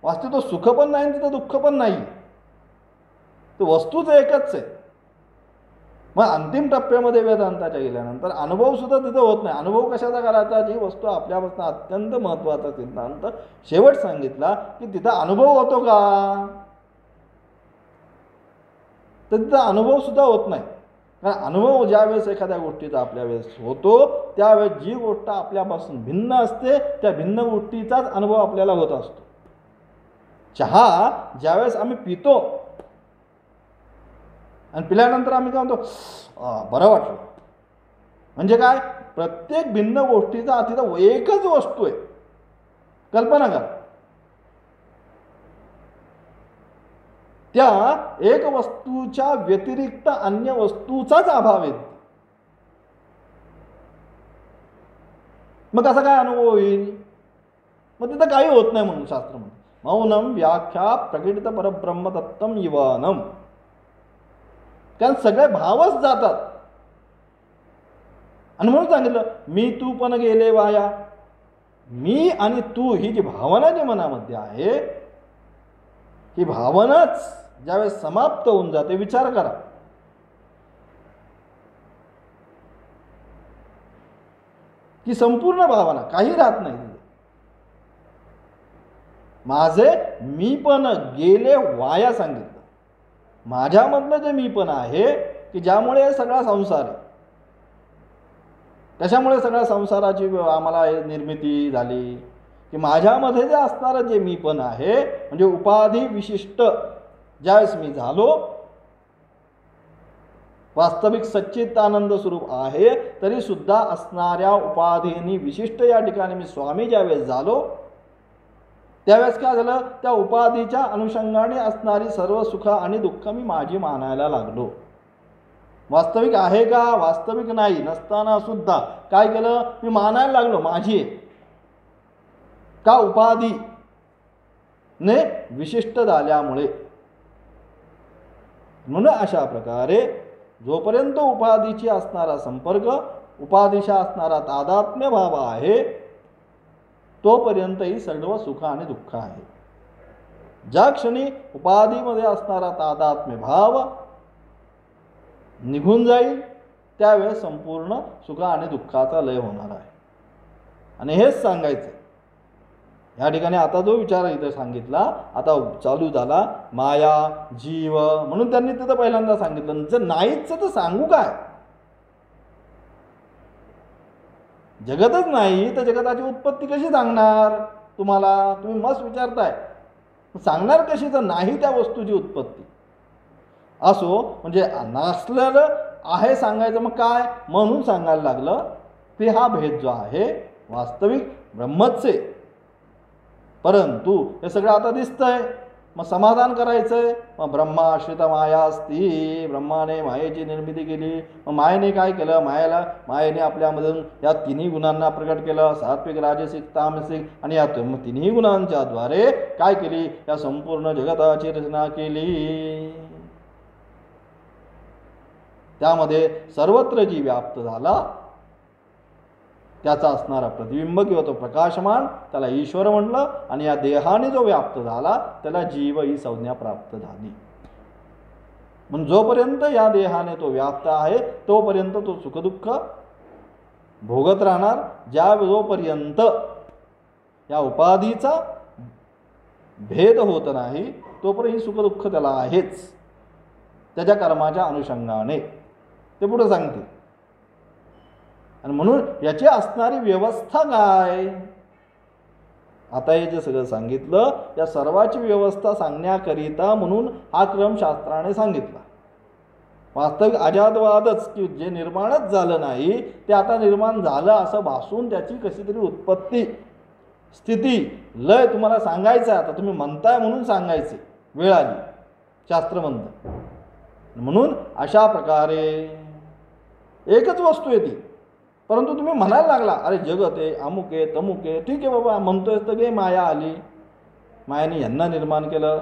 वास्तविक तो सुख पण नाही तिथं दुःख पण नाही, तो वस्तूच एकच आहे. मग अंतिम टप्प्यामध्ये वेदांताच्या गेल्यानंतर अनुभव सुद्धा तिथं होत नाही. अनुभव कशाचा करायचा, जी वस्तू आपल्यापासून अत्यंत महत्त्वाचा सिद्धांत शेवट सांगितला की तिथं अनुभव होतो का, तर तिथं अनुभव सुद्धा होत नाही. कारण अनुभव ज्यावेळेस एखाद्या गोष्टीचा आपल्या वेळेस होतो त्यावेळेस जी गोष्ट आपल्यापासून भिन्न असते त्या भिन्न गोष्टीचाच अनुभव आपल्याला होत असतो. चहा ज्यावेळेस आम्ही पितो आणि पिल्यानंतर आम्ही काय म्हणतो, बरं वाटलं. म्हणजे काय, प्रत्येक भिन्न गोष्टीचा तिथं एकच वस्तू आहे. कल्पना करा, त्या एक वस्तूच्या व्यतिरिक्त अन्य वस्तूचाच अभाव आहे. मग कसा काय अनुभव होईल, मग तिथं काही होत नाही. म्हणून शास्त्र म्हणतं मौनम व्याख्या प्रकटित परब्रह्म तत्त्वम युवानम. कारण सगळे भावच जातात. आणि म्हणून सांगितलं मी तू पण गेले वाया. मी आणि तू ही जी भावना जी मनामध्ये आहे, ही भावनाच ज्यावेळेस समाप्त होऊन जाते, विचार करा, की संपूर्ण भावना काही राहत नाही. माझे मी पण गेले वाया सांगितलं. माझ्यामधलं जे मी पण आहे की ज्यामुळे सगळा संसार आहे. कशामुळे सगळ्या संसाराची आम्हाला निर्मिती झाली, की माझ्यामध्ये जे असणारं जे मी पण आहे, म्हणजे उपाधी विशिष्ट ज्यावेळेस मी झालो, वास्तविक सच्चिदानंद स्वरूप आहे तरी सुद्धा असणाऱ्या उपाधींनी विशिष्ट या ठिकाणी मी स्वामी ज्यावेळेस झालो, त्यावेळेस काय झालं, त्या उपाधीच्या अनुषंगाने असणारी सर्व सुख आणि दुःख मी माझी मानायला लागलो. वास्तविक आहे का, वास्तविक नाही नसताना सुद्धा काय केलं, मी मानायला लागलो माझी आहे. का, उपाधी ने विशिष्ट झाल्यामुळे. म्हणून अशा प्रकारे जोपर्यंत उपाधीची असणारा संपर्क, उपाधीशी असणारा तादात्म्य भाव आहे, तोपर्यंत ही सर्व सुख आणि दुःख आहे. ज्या क्षणी उपाधीमध्ये असणारा तादात्म्य भाव निघून जाईल त्यावेळेस संपूर्ण सुख आणि दुःखाचा लय होणार आहे. आणि हेच सांगायचं या ठिकाणी. आता जो विचार इथे सांगितला, आता चालू झाला माया जीव, म्हणून त्यांनी तिथं पहिल्यांदा सांगितलं जर नाहीच तर सांगू काय. जगतच नाही तर जगताची उत्पत्ती कशी सांगणार तुम्हाला, तुम्ही मस्त विचारताय. सांगणार कशी तर नाही त्या वस्तूची उत्पत्ती. असो, म्हणजे नसलेलं आहे सांगायचं, मग काय म्हणून सांगायला लागलं की हा भेद जो आहे वास्तविक ब्रह्मच आहे. परंतु हे सगळं आता दिसतंय, मग समाधान करायचंय. मग ब्रह्माश्रित माया असती, ब्रह्माने मायेची निर्मिती केली. मग मायेने काय केलं, मायेने आपल्यामधून या तिन्ही गुणांना प्रकट केलं, सात्विक राजसिक तामसिक. आणि या तिन्ही गुणांच्या द्वारे काय केली, या संपूर्ण जगताची रचना केली. त्यामध्ये सर्वत्र जी व्याप्त झाला त्याचा असणारा प्रतिबिंब किंवा तो प्रकाशमान त्याला ईश्वर म्हटलं. आणि या देहाने जो व्याप्त झाला त्याला जीव ही संज्ञा प्राप्त झाली. म्हणून जोपर्यंत या देहाने तो व्याप्त आहे तोपर्यंत तो सुखदुःख भोगत राहणार. जोपर्यंत या उपाधीचा भेद होत नाही तोपर्यंत ही सुखदुःख त्याला आहेच, त्याच्या कर्माच्या अनुषंगाने. ते पुढे सांगते. आणि म्हणून याची असणारी व्यवस्था काय, आता हे जे सगळं सांगितलं या सर्वाची व्यवस्था सांगण्याकरिता म्हणून हा क्रम शास्त्राने सांगितला. वास्तविक अजातवादच की जे निर्माणच झालं नाही ते आता निर्माण झालं असं भासून त्याची कशी तरी उत्पत्ती स्थिती लय तुम्हाला सांगायचं आहे. आता तुम्ही म्हणताय म्हणून सांगायचे, वेळ आली, शास्त्र म्हणतं. म्हणून अशा प्रकारे एकच वस्तू आहे ती, परंतु तुम्ही म्हणायला लागला अरे जगत आहे, अमुक आहे, तमुक आहे. ठीक आहे बाबा, म्हणतोय तर गे माया आली, मायाने यांना निर्माण केलं,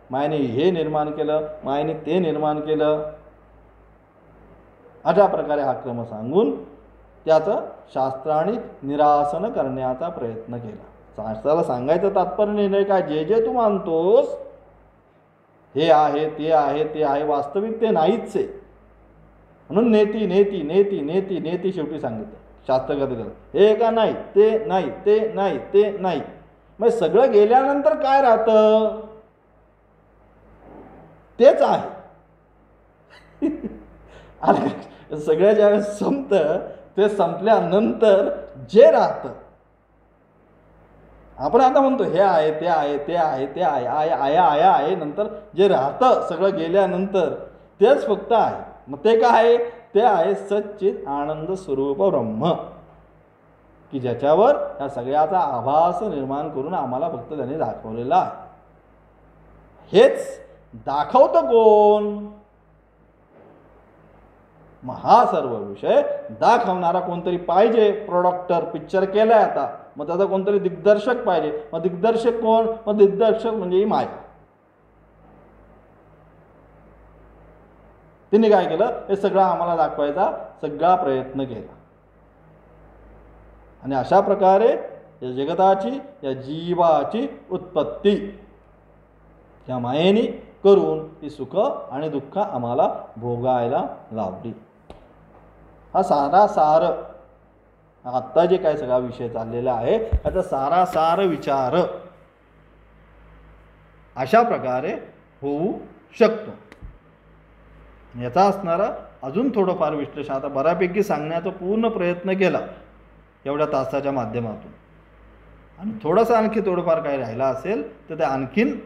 मायाने हे निर्माण केलं, मायाने ते निर्माण केलं. अशा प्रकारे हा क्रम सांगून त्याचं शास्त्राने निरासन करण्याचा प्रयत्न केला. शास्त्राला सांगायचं तात्पर्य नाही काय, जे जे तू मानतोस हे आहे, ते आहे, ते आहे, वास्तविक ते नाहीच आहे. म्हणून नेती नेती नेती नेती नेती शेवटी सांगितलं शास्त्रगत करत, हे का नाही, ते नाही, ते नाही, ते नाही. मग सगळं गेल्यानंतर काय राहतं, तेच आहे. अरे सगळ्या ज्यावेळेस संपतं ते संपल्यानंतर जे राहतं, आपण आता म्हणतो हे आहे, ते आहे, ते आहे, ते आहे, आया आया आहे, नंतर जे राहतं सगळं गेल्यानंतर तेच फक्त आहे. मग ते काय आहे, ते आहे सच्चित आनंद स्वरूप ब्रह्म, की ज्याच्यावर या सगळ्याचा आभास निर्माण करून आम्हाला फक्त त्याने दाखवलेला आहे. हेच दाखवतं कोण, मग हा सर्व विषय दाखवणारा कोणतरी पाहिजे. प्रोडक्टर पिक्चर केलाय आता, मग त्याचा कोणतरी दिग्दर्शक पाहिजे. मग दिग्दर्शक कोण, मग दिग्दर्शक म्हणजे माया. तिने काय केलं, हे सगळं आम्हाला दाखवायचा सगळा प्रयत्न केला. आणि अशा प्रकारे या जगताची, या जीवाची उत्पत्ती या मायेने करून ती सुख आणि दुःख आम्हाला भोगायला लावली. हा सारा सार, आत्ता जे काय सगळा विषय चाललेला आहे त्याचा सारा सार विचार अशा प्रकारे होऊ शकतो. याचा असणारा अजून थोडंफार विश्लेषण आता बऱ्यापैकी सांगण्याचा पूर्ण प्रयत्न केला एवढ्या तासाच्या माध्यमातून, आणि थोडंसं आणखी थोडंफार काय राहिला असेल तर ते आणखीन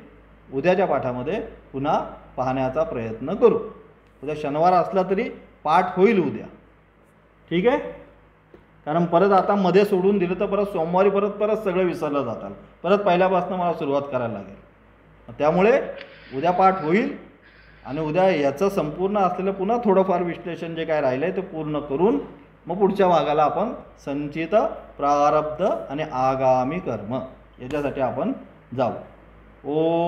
उद्याच्या पाठामध्ये पुन्हा पाहण्याचा प्रयत्न करू. उद्या शनिवार असला तरी पाठ होईल उद्या, ठीक आहे. कारण परत आता मध्ये सोडून दिलं तर परत सोमवारी परत सगळं विसरलं जातं, परत पहिल्यापासून मला सुरुवात करायला लागेल. त्यामुळे उद्या पाठ होईल आणि उद्या याचं संपूर्ण असलेलं पुन्हा थोडंफार विश्लेषण जे काय राहिलं आहे ते पूर्ण करून मग पुढच्या भागाला आपण संचित, प्रारब्ध आणि आगामी कर्म याच्यासाठी आपण जाऊ. ओ